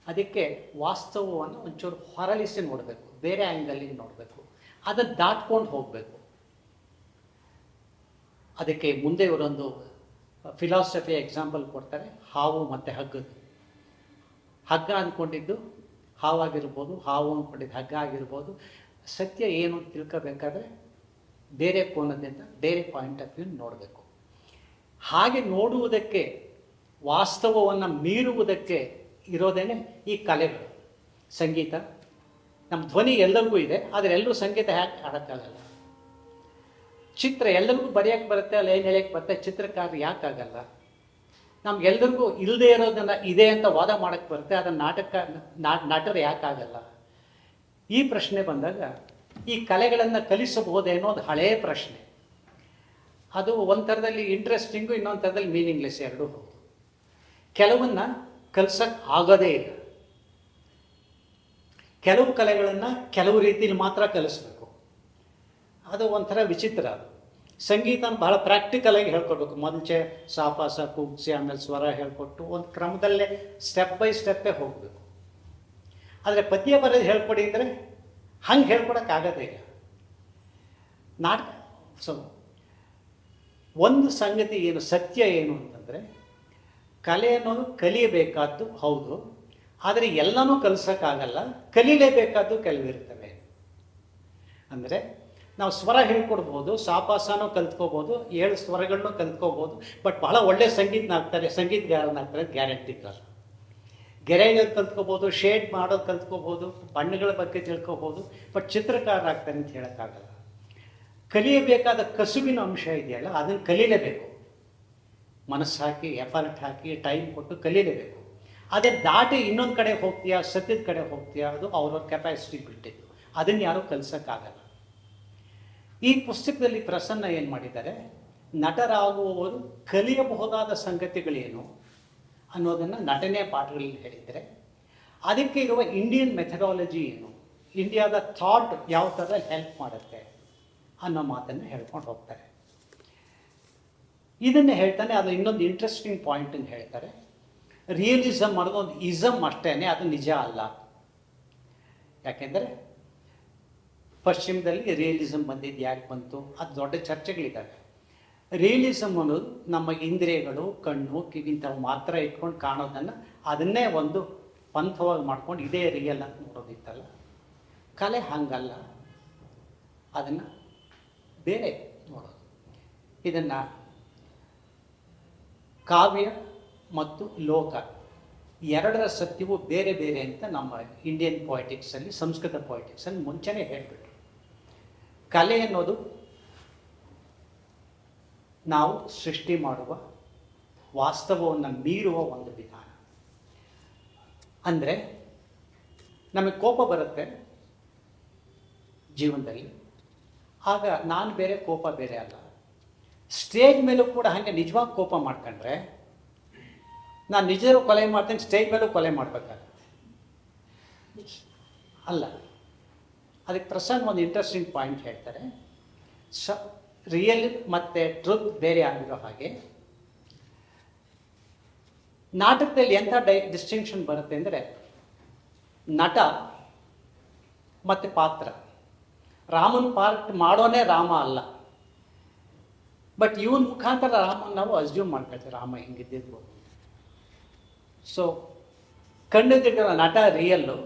C: ಅದಕ್ಕೆ ವಾಸ್ತವವನ್ನು ಒಂಚೂರು ಹೊರಳಿಸಿ ನೋಡಬೇಕು, ಬೇರೆ ಆ್ಯಂಗಲಿಗೆ ನೋಡಬೇಕು, ಅದನ್ನು ದಾಟ್ಕೊಂಡು ಹೋಗಬೇಕು. ಅದಕ್ಕೆ ಮುಂದೆ ಇವರೊಂದು ಫಿಲಾಸಫಿ ಎಕ್ಸಾಂಪಲ್ ಕೊಡ್ತಾರೆ, ಹಾವು ಮತ್ತು ಹಗ್ಗದ್ದು. ಹಗ್ಗ ಅಂದ್ಕೊಂಡಿದ್ದು ಹಾವಾಗಿರ್ಬೋದು, ಹಾವು ಅಂದ್ಕೊಂಡಿದ್ದು ಹಗ್ಗ ಆಗಿರ್ಬೋದು. ಸತ್ಯ ಏನು ಅಂತ ತಿಳ್ಕೋಬೇಕಾದ್ರೆ ಬೇರೆ ಕೋನದಿಂದ, ಬೇರೆ ಪಾಯಿಂಟ್ ಆಫ್ ವ್ಯೂ ನೋಡಬೇಕು. ಹಾಗೆ ನೋಡುವುದಕ್ಕೆ, ವಾಸ್ತವವನ್ನು ಮೀರುವುದಕ್ಕೆ ಇರೋದೇನೆ ಈ ಕಲೆಗಳು. ಸಂಗೀತ, ನಮ್ಮ ಧ್ವನಿ ಎಲ್ಲರಿಗೂ ಇದೆ, ಆದರೆ ಎಲ್ಲರೂ ಸಂಗೀತ ಹ್ಯಾಕೆ ಹಾಡೋಕ್ಕಾಗಲ್ಲ. ಚಿತ್ರ ಎಲ್ಲರಿಗೂ ಬರೆಯೋಕ್ಕೆ ಬರುತ್ತೆ, ಅಲ್ಲಿ ಏನು ಹೇಳಕ್ಕೆ ಬರುತ್ತೆ, ಚಿತ್ರಕಾರ ಯಾಕಾಗಲ್ಲ. ನಮ್ಗೆಲ್ರಿಗೂ ಇಲ್ಲದೆ ಇರೋದನ್ನು ಇದೆ ಅಂತ ವಾದ ಮಾಡೋಕ್ಕೆ ಬರುತ್ತೆ, ಅದನ್ನು ನಟರು ಯಾಕಾಗಲ್ಲ. ಈ ಪ್ರಶ್ನೆ ಬಂದಾಗ ಈ ಕಲೆಗಳನ್ನು ಕಲಿಸಬಹುದೇ ಅನ್ನೋದು ಹಳೆಯ ಪ್ರಶ್ನೆ. ಅದು ಒಂದು ಥರದಲ್ಲಿ ಇಂಟ್ರೆಸ್ಟಿಂಗು, ಇನ್ನೊಂದು ಥರದಲ್ಲಿ ಮೀನಿಂಗ್ಲೆಸ್, ಎರಡೂ ಹೌದು. ಕೆಲವನ್ನ ಕಲ್ಸಕ್ಕೆ ಆಗೋದೇ ಇಲ್ಲ. ಕೆಲವು ಕಲೆಗಳನ್ನು ಕೆಲವು ರೀತಿಯಲ್ಲಿ ಮಾತ್ರ ಕಲಿಸ್ಬೇಕು. ಅದು ಒಂಥರ ವಿಚಿತ್ರ. ಸಂಗೀತನ ಬಹಳ ಪ್ರಾಕ್ಟಿಕಲಾಗಿ ಹೇಳ್ಕೊಡ್ಬೇಕು. ಮುಂಚೆ ಸಾಪಾಸ ಕೂಗ್ಸಿ ಆಮೇಲೆ ಸ್ವರ ಹೇಳ್ಕೊಟ್ಟು ಒಂದು ಕ್ರಮದಲ್ಲೇ ಸ್ಟೆಪ್ ಬೈ ಸ್ಟೆಪ್ಪೇ ಹೋಗಬೇಕು. ಆದರೆ ಪದ್ಯ ಬರೆದು ಹೇಳ್ಕೊಡಿ ಅಂದರೆ ಹಂಗೆ ಹೇಳ್ಕೊಡೋಕ್ಕಾಗೋದೇ ಇಲ್ಲ. ನಾಟಕ ಒಂದು ಸಂಗತಿ ಏನು, ಸತ್ಯ ಏನು ಅಂತಂದರೆ, ಕಲೆ ಅನ್ನೋದು ಕಲಿಯಬೇಕಾದ್ದು ಹೌದು, ಆದರೆ ಎಲ್ಲನೂ ಕಲಿಸೋಕ್ಕಾಗಲ್ಲ, ಕಲೀಲೇಬೇಕಾದ್ದು ಕೆಲವಿರ್ತವೆ. ಅಂದರೆ ನಾವು ಸ್ವರ ಹೇಳ್ಕೊಡ್ಬೋದು, ಸಾಪಾಸನೂ ಕಲ್ತ್ಕೋಬೋದು, 7 ಸ್ವರಗಳನ್ನೂ ಕಲ್ತ್ಕೋಬೋದು, ಬಟ್ ಬಹಳ ಒಳ್ಳೆಯ ಸಂಗೀತಗಾರನಾಗ್ತಾರೆ ಗ್ಯಾರಂಟಿ ಕಾಲ. ಗೆರೆಗಳು ಕಲ್ತ್ಕೋಬೋದು, ಶೇಡ್ ಮಾಡೋದು ಕಲ್ತ್ಕೋಬೋದು, ಬಣ್ಣಗಳ ಬಗ್ಗೆ ತಿಳ್ಕೊಬೋದು, ಬಟ್ ಚಿತ್ರಕಾರರಾಗ್ತಾರೆ ಅಂತ ಹೇಳೋಕ್ಕಾಗಲ್ಲ. ಕಲಿಯಬೇಕಾದ ಕಸುಬಿನ ಅಂಶ ಇದೆಯಲ್ಲ, ಅದನ್ನು ಕಲೀಲೇಬೇಕು. ಮನಸ್ಸು ಹಾಕಿ, ಎಫರ್ಟ್ ಹಾಕಿ, ಟೈಮ್ ಕೊಟ್ಟು ಕಲೀಲೇಬೇಕು. ಅದೇ ದಾಟಿ ಇನ್ನೊಂದು ಕಡೆ ಹೋಗ್ತೀಯಾ, ಸತ್ಯದ ಕಡೆ ಹೋಗ್ತೀಯಾ, ಅದು ಅವ್ರವ್ರ ಕೆಪಾಸಿಟಿ ಬಿಟ್ಟಿದ್ದು. ಅದನ್ನು ಯಾರೂ ಕಲಿಸೋಕ್ಕಾಗಲ್ಲ. ಈ ಪುಸ್ತಕದಲ್ಲಿ ಪ್ರಸನ್ನ ಏನು ಮಾಡಿದ್ದಾರೆ, ನಟರಾಗುವವರು ಕಲಿಯಬಹುದಾದ ಸಂಗತಿಗಳೇನು ಅನ್ನೋದನ್ನು ನಟನೆ ಪಾಠಗಳಲ್ಲಿ ಹೇಳಿದರೆ, ಅದಕ್ಕೆ ಇರುವ ಇಂಡಿಯನ್ ಮೆಥಡಾಲಜಿ ಏನು, ಇಂಡಿಯಾದ ಥಾಟ್ ಯಾವ ಥರ ಹೆಲ್ಪ್ ಮಾಡುತ್ತೆ ಅನ್ನೋ ಮಾತನ್ನು ಹೇಳ್ಕೊಂಡು ಹೋಗ್ತಾರೆ. ಇದನ್ನು ಹೇಳ್ತಾನೆ, ಅದು ಇನ್ನೊಂದು ಇಂಟ್ರೆಸ್ಟಿಂಗ್ ಪಾಯಿಂಟನ್ನು ಹೇಳ್ತಾರೆ. ರಿಯಲಿಸಮ್ ಅನ್ನೋದು ಒಂದು ಇಸಮ್ ಅಷ್ಟೇ, ಅದು ನಿಜ ಅಲ್ಲ. ಯಾಕೆಂದರೆ ಪಶ್ಚಿಮದಲ್ಲಿ ರಿಯಲಿಸಮ್ ಬಂದಿದ್ದು ಯಾಕೆ ಬಂತು, ಅದು ದೊಡ್ಡ ಚರ್ಚೆಗಳಿದ್ದಾವೆ. ರಿಯಲಿಸಮ್ ಅನ್ನೋದು ನಮ್ಮ ಇಂದ್ರಿಯಗಳು, ಕಣ್ಣು, ಕಿವಿ ಇಂಥವು ಮಾತ್ರ ಇಟ್ಕೊಂಡು ಕಾಣೋದನ್ನು ಅದನ್ನೇ ಒಂದು ಪಂಥವಾಗಿ ಮಾಡ್ಕೊಂಡು ಇದೇ ರಿಯಲ್ ಅಂತ ನೋಡೋದಿತ್ತಲ್ಲ. ಕಲೆ ಹಾಗಲ್ಲ, ಅದನ್ನು ಬೇರೆ ನೋಡೋದು. ಇದನ್ನು ಕಾವ್ಯ ಮತ್ತು ಲೋಕ ಎರಡರ ಸತ್ಯವು ಬೇರೆ ಬೇರೆ ಅಂತ ನಮ್ಮ ಇಂಡಿಯನ್ ಪೊಯಿಟಿಕ್ಸಲ್ಲಿ, ಸಂಸ್ಕೃತ ಪೊಯಿಟಿಕ್ಸಲ್ಲಿ ಮುಂಚೆನೇ ಹೇಳಿಬಿಟ್ರು. ಕಲೆ ಅನ್ನೋದು ನಾವು ಸೃಷ್ಟಿ ಮಾಡುವ, ವಾಸ್ತವವನ್ನು ಮೀರುವ ಒಂದು ವಿಧಾನ. ಅಂದರೆ ನಮಗೆ ಕೋಪ ಬರುತ್ತೆ ಜೀವನದಲ್ಲಿ, ಆಗ ನಾನು ಬೇರೆ, ಕೋಪ ಬೇರೆ ಅಲ್ಲ. ಸ್ಟೇಜ್ ಮೇಲೂ ಕೂಡ ಹಾಗೆ ನಿಜವಾಗಿ ಕೋಪ ಮಾಡ್ಕೊಂಡ್ರೆ ನಾನು ನಿಜರೂ ಕೊಲೆ ಮಾಡ್ತೇನೆ, ಸ್ಟೇಜ್ ಮೇಲೂ ಕೊಲೆ ಮಾಡಬೇಕಾಗತ್ತೆ ಅಲ್ಲ. ಅದಕ್ಕೆ ಪ್ರಸನ್ನ ಒಂದು ಇಂಟ್ರೆಸ್ಟಿಂಗ್ ಪಾಯಿಂಟ್ ಹೇಳ್ತಾರೆ. ರಿಯಲ್ ಮತ್ತು ಟ್ರುತ್ ಬೇರೆ ಆಗಿರೋ ಹಾಗೆ ನಾಟಕದಲ್ಲಿ ಎಂಥ ಡಿಸ್ಟಿಂಕ್ಷನ್ ಬರುತ್ತೆ ಅಂದರೆ, ನಟ ಮತ್ತು ಪಾತ್ರ. ರಾಮನ ಪಾರ್ಟ್ ಮಾಡೋನೇ ರಾಮ ಅಲ್ಲ, ಬಟ್ ಇವನ ಮುಖಾಂತರ ರಾಮನ ನಾವು ಅಸ್ಯೂಮ್ ಮಾಡ್ಕೊಳ್ತೀವಿ, ರಾಮ ಹಿಂಗಿದ್ದಿರ್ಬೋದು. ಸೊ ಕಣ್ಣಿದ್ದಿರೋ ನಟ ರಿಯಲ್ಲು,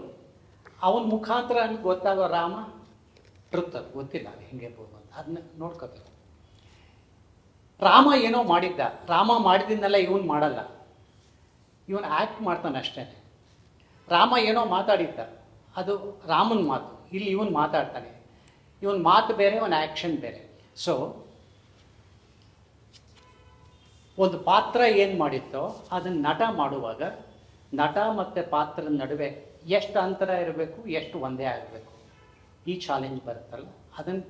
C: ಅವನ ಮುಖಾಂತರ ನಮ್ಗೆ ಗೊತ್ತಾಗೋ ರಾಮ ಟ್ರುತ್, ಅದು ಗೊತ್ತಿಲ್ಲ ಅದು ಹಿಂಗಿರ್ಬೋದು ಅಂತ, ಅದನ್ನ ನೋಡ್ಕೋಬೇಕು. ರಾಮ ಏನೋ ಮಾಡಿದ್ದ, ರಾಮ ಮಾಡಿದ್ದನ್ನೆಲ್ಲ ಇವನು ಮಾಡಲ್ಲ, ಇವನು ಆ್ಯಕ್ಟ್ ಮಾಡ್ತಾನೆ ಅಷ್ಟೇ. ರಾಮ ಏನೋ ಮಾತಾಡಿದ್ದ, ಅದು ರಾಮನ ಮಾತು, ಇಲ್ಲಿ ಇವನು ಮಾತಾಡ್ತಾನೆ. ಇವನ್ ಮಾತು ಬೇರೆ, ಅವನ ಆ್ಯಕ್ಷನ್ ಬೇರೆ. ಸೊ ಒಂದು ಪಾತ್ರ ಏನು ಮಾಡಿತ್ತೋ ಅದನ್ನು ನಟ ಮಾಡುವಾಗ ನಟ ಮತ್ತು ಪಾತ್ರದ ನಡುವೆ ಎಷ್ಟು ಅಂತರ ಇರಬೇಕು, ಎಷ್ಟು ಒಂದೇ ಆಗಬೇಕು, ಈ ಚಾಲೆಂಜ್ ಬರುತ್ತಲ್ಲ, ಅದನ್ನು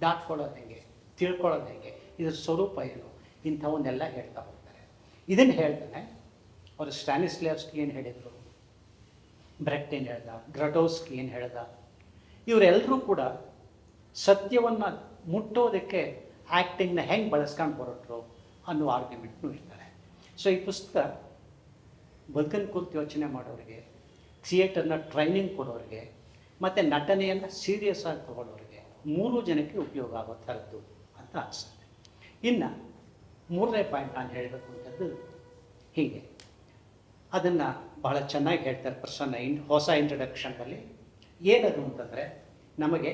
C: ದಾಟ್ಕೊಳ್ಳೋದು ಹೆಂಗೆ, ತಿಳ್ಕೊಳ್ಳೋದು ಹೆಂಗೆ, ಇದ್ರ ಸ್ವರೂಪ ಏನು, ಇಂಥವನ್ನೆಲ್ಲ ಹೇಳ್ತಾ ಹೋಗ್ತಾರೆ. ಇದನ್ನು ಹೇಳ್ತಾನೆ. ಅವರು ಸ್ಟ್ಯಾನಿಸ್ಲೇವ್ಸ್ಕಿ ಏನು ಹೇಳಿದರು, ಬ್ರೆಕ್ಟ್ ಏನು ಹೇಳ್ದ, ಗ್ರಟೋವ್ಸ್ಕಿ ಏನು ಹೇಳ್ದ, ಇವರೆಲ್ಲರೂ ಕೂಡ ಸತ್ಯವನ್ನು ಮುಟ್ಟೋದಕ್ಕೆ ಆ್ಯಕ್ಟಿಂಗ್ನ ಹೆಂಗೆ ಬಳಸ್ಕೊಂಡು ಹೊರಟರು ಅನ್ನೋ ಆರ್ಗ್ಯುಮೆಂಟ್ನೂ ಇರ್ತಾರೆ. ಸೊ ಈ ಪುಸ್ತಕ ಬದುಕನ್ನು ಕುರಿತು ಯೋಚನೆ ಮಾಡೋರಿಗೆ, ಥಿಯೇಟರ್ನ ಟ್ರೈನಿಂಗ್ ಕೊಡೋರಿಗೆ, ಮತ್ತು ನಟನೆಯನ್ನು ಸೀರಿಯಸ್ ಆಗಿ ತಗೊಳ್ಳೋರಿಗೆ, 3 ಜನಕ್ಕೆ ಉಪಯೋಗ ಆಗೋ ಥರದ್ದು ಅಂತ ಅನಿಸುತ್ತೆ. ಇನ್ನು 3ನೇ ಪಾಯಿಂಟ್ ನಾನು ಹೇಳಬೇಕು ಅಂತದ್ದು ಹೀಗೆ, ಅದನ್ನು ಬಹಳ ಚೆನ್ನಾಗಿ ಹೇಳ್ತಾರೆ ಪ್ರಸನ್ನ ಹೊಸ ಇಂಟ್ರಡಕ್ಷನ್ನಲ್ಲಿ. ಏನದು ಅಂತಂದರೆ, ನಮಗೆ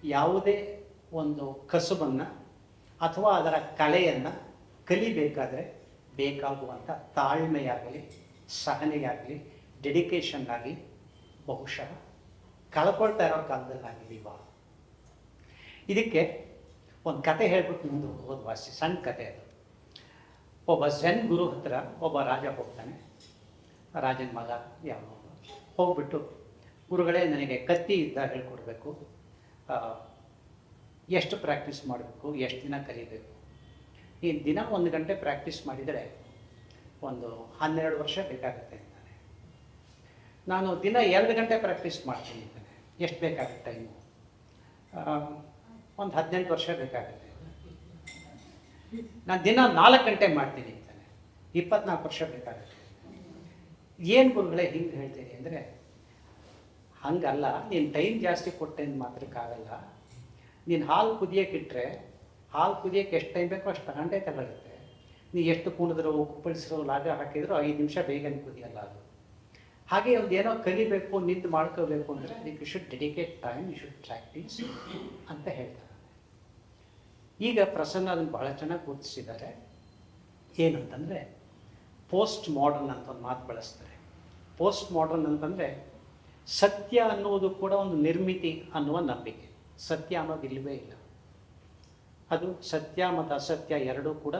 C: ಯಾವುದೇ ಒಂದು ಕಸುಬನ್ನು ಅಥವಾ ಅದರ ಕಲೆಯನ್ನು ಕಲಿಬೇಕಾದ್ರೆ ಬೇಕಾಗುವಂಥ ತಾಳ್ಮೆಯಾಗಲಿ, ಸಹನೆಯಾಗಲಿ, ಡೆಡಿಕೇಶನ್ ಆಗಲಿ ಬಹುಶಃ ಕಳ್ಕೊಳ್ತಾ ಇರೋ ಕಾಲದಲ್ಲಾಗಿದ್ದೀವ. ಇದಕ್ಕೆ ಒಂದು ಕತೆ ಹೇಳ್ಬಿಟ್ಟು ಮುಂದೆ ಹೋಗೋದು ವಾಸಿ. ಸಣ್ಣ ಕತೆ ಅದು. ಒಬ್ಬ ಝೆನ್ ಗುರು ಹತ್ರ ಒಬ್ಬ ರಾಜ ಹೋಗ್ತಾನೆ. ರಾಜನ ಮಗ ಯಾವ ಹೋಗ್ಬಿಟ್ಟು, ಗುರುಗಳೇ ನನಗೆ ಕತ್ತಿ ಇದ್ದ ಹೇಳ್ಕೊಡ್ಬೇಕು, ಎಷ್ಟು ಪ್ರಾಕ್ಟೀಸ್ ಮಾಡಬೇಕು, ಎಷ್ಟು ದಿನ ಕಲಿಬೇಕು. ಈ ದಿನ 1 ಗಂಟೆ ಪ್ರಾಕ್ಟೀಸ್ ಮಾಡಿದರೆ ಒಂದು 12 ವರ್ಷ ಬೇಕಾಗುತ್ತೆ ಅಂತಾನೆ. ನಾನು ದಿನ 2 ಗಂಟೆ ಪ್ರಾಕ್ಟೀಸ್ ಮಾಡ್ತೀನಿ ಅಂತಾನೆ. ಎಷ್ಟು ಬೇಕಾಗುತ್ತೆ ಟೈಮು? ಒಂದು 18 ವರ್ಷ ಬೇಕಾಗುತ್ತೆ. ನಾನು ದಿನ 4 ಗಂಟೆ ಮಾಡ್ತೀನಿ ಅಂತಾನೆ. 24 ವರ್ಷ ಬೇಕಾಗುತ್ತೆ. ಏನು ಗುರುಗಳೇ ಹಿಂಗೆ ಹೇಳ್ತೀನಿ ಅಂದರೆ, ಹಂಗಲ್ಲ, ನೀನು ಟೈಮ್ ಜಾಸ್ತಿ ಕೊಟ್ಟೇನು ಮಾತ್ರಕ್ಕಾಗಲ್ಲ. ನೀನು ಹಾಲು ಕುದಿಯೋಕ್ಕಿಟ್ರೆ ಹಾಲು ಕುದಿಯೋಕ್ಕೆ ಎಷ್ಟು ಟೈಮ್ ಬೇಕೋ ಅಷ್ಟು ಗಂಟೆ ತಗೊಳುತ್ತೆ. ನೀ ಎಷ್ಟು ಕುಣಿದ್ರು, ಕುಪ್ಪಳಿಸಿರೋ, ಲಾಗ ಹಾಕಿದ್ರು 5 ನಿಮಿಷ ಬೇಗನೆ ಕುದಿಯಲ್ಲ ಅದು. ಹಾಗೆ ಒಂದು ಏನೋ ಕಲಿಬೇಕು, ನಿಂತು ಮಾಡ್ಕೋಬೇಕು ಅಂದರೆ ಅದಕ್ಕೆ you should dedicate time, you should practice ಅಂತ ಹೇಳ್ತಾರೆ. ಈಗ ಪ್ರಸನ್ನ ಅದನ್ನು ಭಾಳ ಚೆನ್ನಾಗಿ ಗುರುತಿಸಿದ್ದಾರೆ. ಏನಂತಂದರೆ, ಪೋಸ್ಟ್ ಮಾಡರ್ನ್ ಅಂತ ಒಂದು ಮಾತು ಬಳಸ್ತಾರೆ. ಪೋಸ್ಟ್ ಮಾಡರ್ನ್ ಅಂತಂದರೆ ಸತ್ಯ ಅನ್ನುವುದು ಕೂಡ ಒಂದು ನಿರ್ಮಿತಿ ಅನ್ನುವ ನಂಬಿಕೆ. ಸತ್ಯ ಅನ್ನೋದು ಇಲ್ಲವೇ ಇಲ್ಲ. ಅದು ಸತ್ಯ ಮತ್ತು ಅಸತ್ಯ ಎರಡೂ ಕೂಡ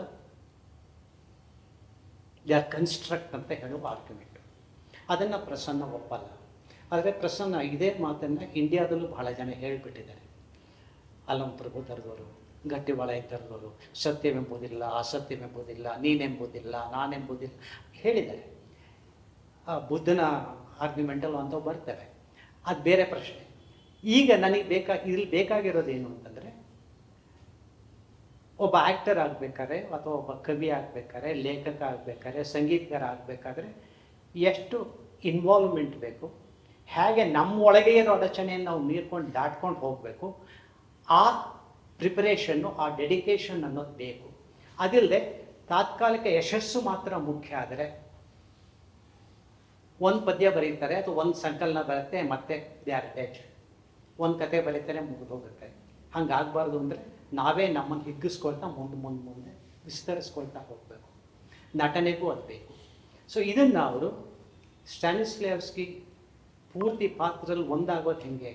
C: ದೇ ಆರ್ ಕನ್ಸ್ಟ್ರಕ್ಟ್ ಅಂತ ಹೇಳುವ ಆರ್ಗ್ಯುಮೆಂಟ್. ಅದನ್ನು ಪ್ರಸನ್ನ ಒಪ್ಪಲ್ಲ. ಆದರೆ ಪ್ರಸನ್ನ ಇದೇ ಮಾತನ್ನು ಇಂಡಿಯಾದಲ್ಲೂ ಬಹಳ ಜನ ಹೇಳಿಬಿಟ್ಟಿದ್ದಾರೆ. ಅಲ್ಲಂ ಪ್ರಭು ಬರೆದವರು, ಗಟ್ಟಿ ವಲಯ ಬರೆದವರು, ಸತ್ಯವೆಂಬುದಿಲ್ಲ, ಅಸತ್ಯವೆಂಬುದಿಲ್ಲ, ನೀನೆಂಬುದಿಲ್ಲ, ನಾನೆಂಬುದಿಲ್ಲ ಹೇಳಿದ್ದಾರೆ. ಆ ಬುದ್ಧನ ಆರ್ಗ್ಯುಮೆಂಟಲ್ಲಿ ಅಂಥವು ಬರ್ತವೆ, ಅದು ಬೇರೆ ಪ್ರಶ್ನೆ. ಈಗ ನನಗೆ ಇಲ್ಲಿ ಬೇಕಾಗಿರೋದೇನು ಅಂತಂದರೆ, ಒಬ್ಬ ಆ್ಯಕ್ಟರ್ ಆಗಬೇಕಾದ್ರೆ ಅಥವಾ ಒಬ್ಬ ಕವಿ ಆಗಬೇಕಾದ್ರೆ, ಲೇಖಕ ಆಗಬೇಕಾದ್ರೆ, ಸಂಗೀತಗಾರ ಆಗಬೇಕಾದ್ರೆ ಎಷ್ಟು ಇನ್ವಾಲ್ವ್ಮೆಂಟ್ ಬೇಕು, ಹೇಗೆ ನಮ್ಮ ಒಳಗೆ ಇರೋ ಅಡಚಣೆಯನ್ನು ನಾವು ಮೀರ್ಕೊಂಡು ದಾಟ್ಕೊಂಡು ಹೋಗಬೇಕು, ಆ ಪ್ರಿಪರೇಷನ್ನು, ಆ ಡೆಡಿಕೇಶನ್ ಅನ್ನೋದು ಬೇಕು. ಅದಿಲ್ಲದೆ ತಾತ್ಕಾಲಿಕ ಯಶಸ್ಸು ಮಾತ್ರ ಮುಖ್ಯ ಆದರೆ, ಒಂದು ಪದ್ಯ ಬರೀತಾರೆ ಅಥವಾ ಒಂದು ಸಂಕಲನ ಬರುತ್ತೆ, ಮತ್ತೆ ದೇ ಆರ್ ಡೆಡ್. ಒಂದು ಕತೆ ಬರೀತಾರೆ, ಮುಗಿದು ಹೋಗುತ್ತೆ. ಹಂಗಾಗಬಾರ್ದು ಅಂದರೆ ನಾವೇ ನಮ್ಮನ್ನು ಹಿಗ್ಗಿಸ್ಕೊಳ್ತಾ ಮುಂದೆ ವಿಸ್ತರಿಸ್ಕೊಳ್ತಾ ಹೋಗಬೇಕು. ನಟನೆಗೂ ಅದು ಬೇಕು. ಸೊ ಇದನ್ನು ಅವರು ಸ್ಟ್ಯಾನಿಸ್ಲೇವ್ಸ್ಕಿ ಪೂರ್ತಿ ಪಾತ್ರದಲ್ಲಿ ಒಂದಾಗೋದು ಹೆಂಗೆ,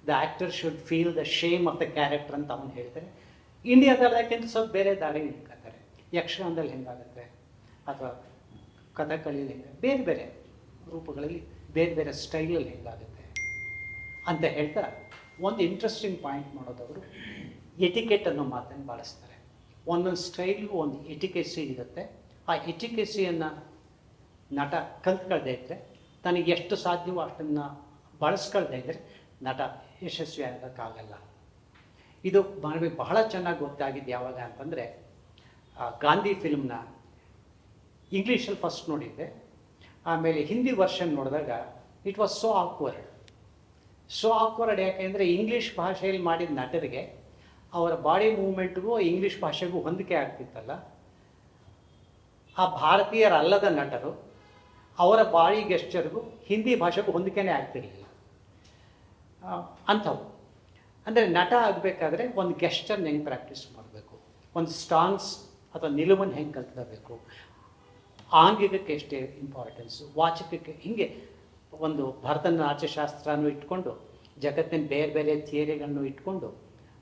C: the actor should feel the shame of the character ಅಂತ ಅವನು ಹೇಳ್ತಾರೆ. ಇಂಡಿಯಾದಲ್ಲಿ ಯಾಕೆಂದ್ರೆ ಸ್ವಲ್ಪ ಬೇರೆ ದಾರಿ ಇಟ್ಕೊತಾರೆ. ಯಕ್ಷಗಾನದಲ್ಲಿ ಹೆಂಗಾಗುತ್ತೆ ಅಥವಾ ಕಥಕಳಿಯಲ್ಲಿ ಹೆಂಗೆ, ಬೇರೆ ಬೇರೆ ರೂಪಗಳಲ್ಲಿ ಬೇರೆ ಬೇರೆ ಸ್ಟೈಲಲ್ಲಿ ಹೆಂಗಾಗುತ್ತೆ ಅಂತ ಹೇಳ್ತಾ ಒಂದು ಇಂಟ್ರೆಸ್ಟಿಂಗ್ ಪಾಯಿಂಟ್ ಮಾಡೋದವರು ಎಟಿಕೆಟ್ ಅನ್ನೋ ಮಾತನ್ನು ಬಳಸ್ತಾರೆ. ಒಂದೊಂದು ಸ್ಟೈಲ್ಗೂ ಒಂದು ಎಟಿಕೆಸಿ ಇರುತ್ತೆ. ಆ ಎಟಿಕೆಸಿಯನ್ನು ನಟ ಕಲ್ತ್ಕೊಳ್ದೇ ಇದ್ದರೆ, ತನಗೆ ಎಷ್ಟು ಸಾಧ್ಯವೋ ಅಷ್ಟನ್ನು ಬಳಸ್ಕೊಳ್ದೇ ಇದ್ದರೆ ನಟ ಯಶಸ್ವಿ ಆಗೋಕ್ಕಾಗಲ್ಲ. ಇದು ನನಗೆ ಬಹಳ ಚೆನ್ನಾಗಿ ಗೊತ್ತಾಗಿದ್ದು ಯಾವಾಗ ಅಂತಂದರೆ, ಗಾಂಧಿ ಫಿಲ್ಮ್ನ ಇಂಗ್ಲೀಷಲ್ಲಿ ಫಸ್ಟ್ ನೋಡಿದ್ದೆ, ಆಮೇಲೆ ಹಿಂದಿ ವರ್ಷನ್ ನೋಡಿದಾಗ ಇಟ್ ವಾಸ್ ಸೋ ಆಕ್ವರ್ಡ್. ಯಾಕೆಂದರೆ ಇಂಗ್ಲೀಷ್ ಭಾಷೆಯಲ್ಲಿ ಮಾಡಿದ ನಟರಿಗೆ ಅವರ ಬಾಡಿ ಮೂವ್ಮೆಂಟ್ಗೂ ಇಂಗ್ಲೀಷ್ ಭಾಷೆಗೂ ಹೊಂದಿಕೆ ಆಗ್ತಿತ್ತಲ್ಲ, ಆ ಭಾರತೀಯರಲ್ಲದ ನಟರು ಅವರ ಬಾಡಿ ಗೆಸ್ಚರ್ಗೂ ಹಿಂದಿ ಭಾಷೆಗೂ ಹೊಂದಿಕೆನೇ ಆಗ್ತಿರಲಿಲ್ಲ ಅಂಥವು. ಅಂದರೆ ನಟ ಆಗಬೇಕಾದ್ರೆ ಒಂದು ಗೆಸ್ಚರ್ನ ಹೆಂಗೆ ಪ್ರಾಕ್ಟೀಸ್ ಮಾಡಬೇಕು, ಒಂದು ಸ್ಟಾನ್ಸ್ ಅಥವಾ ನಿಲುವನ್ನು ಹೆಂಗೆ ಕಲ್ತ್ಕೋಬೇಕು, ಆಂಗಿಕಕ್ಕೆ ಎಷ್ಟೇ ಇಂಪಾರ್ಟೆನ್ಸು, ವಾಚಕಕ್ಕೆ, ಹೀಗೆ ಒಂದು ಭರತನಾಟ್ಯಶಾಸ್ತ್ರನೂ ಇಟ್ಕೊಂಡು ಜಗತ್ತಿನ ಬೇರೆ ಬೇರೆ ಥಿಯರಿಗಳನ್ನು ಇಟ್ಕೊಂಡು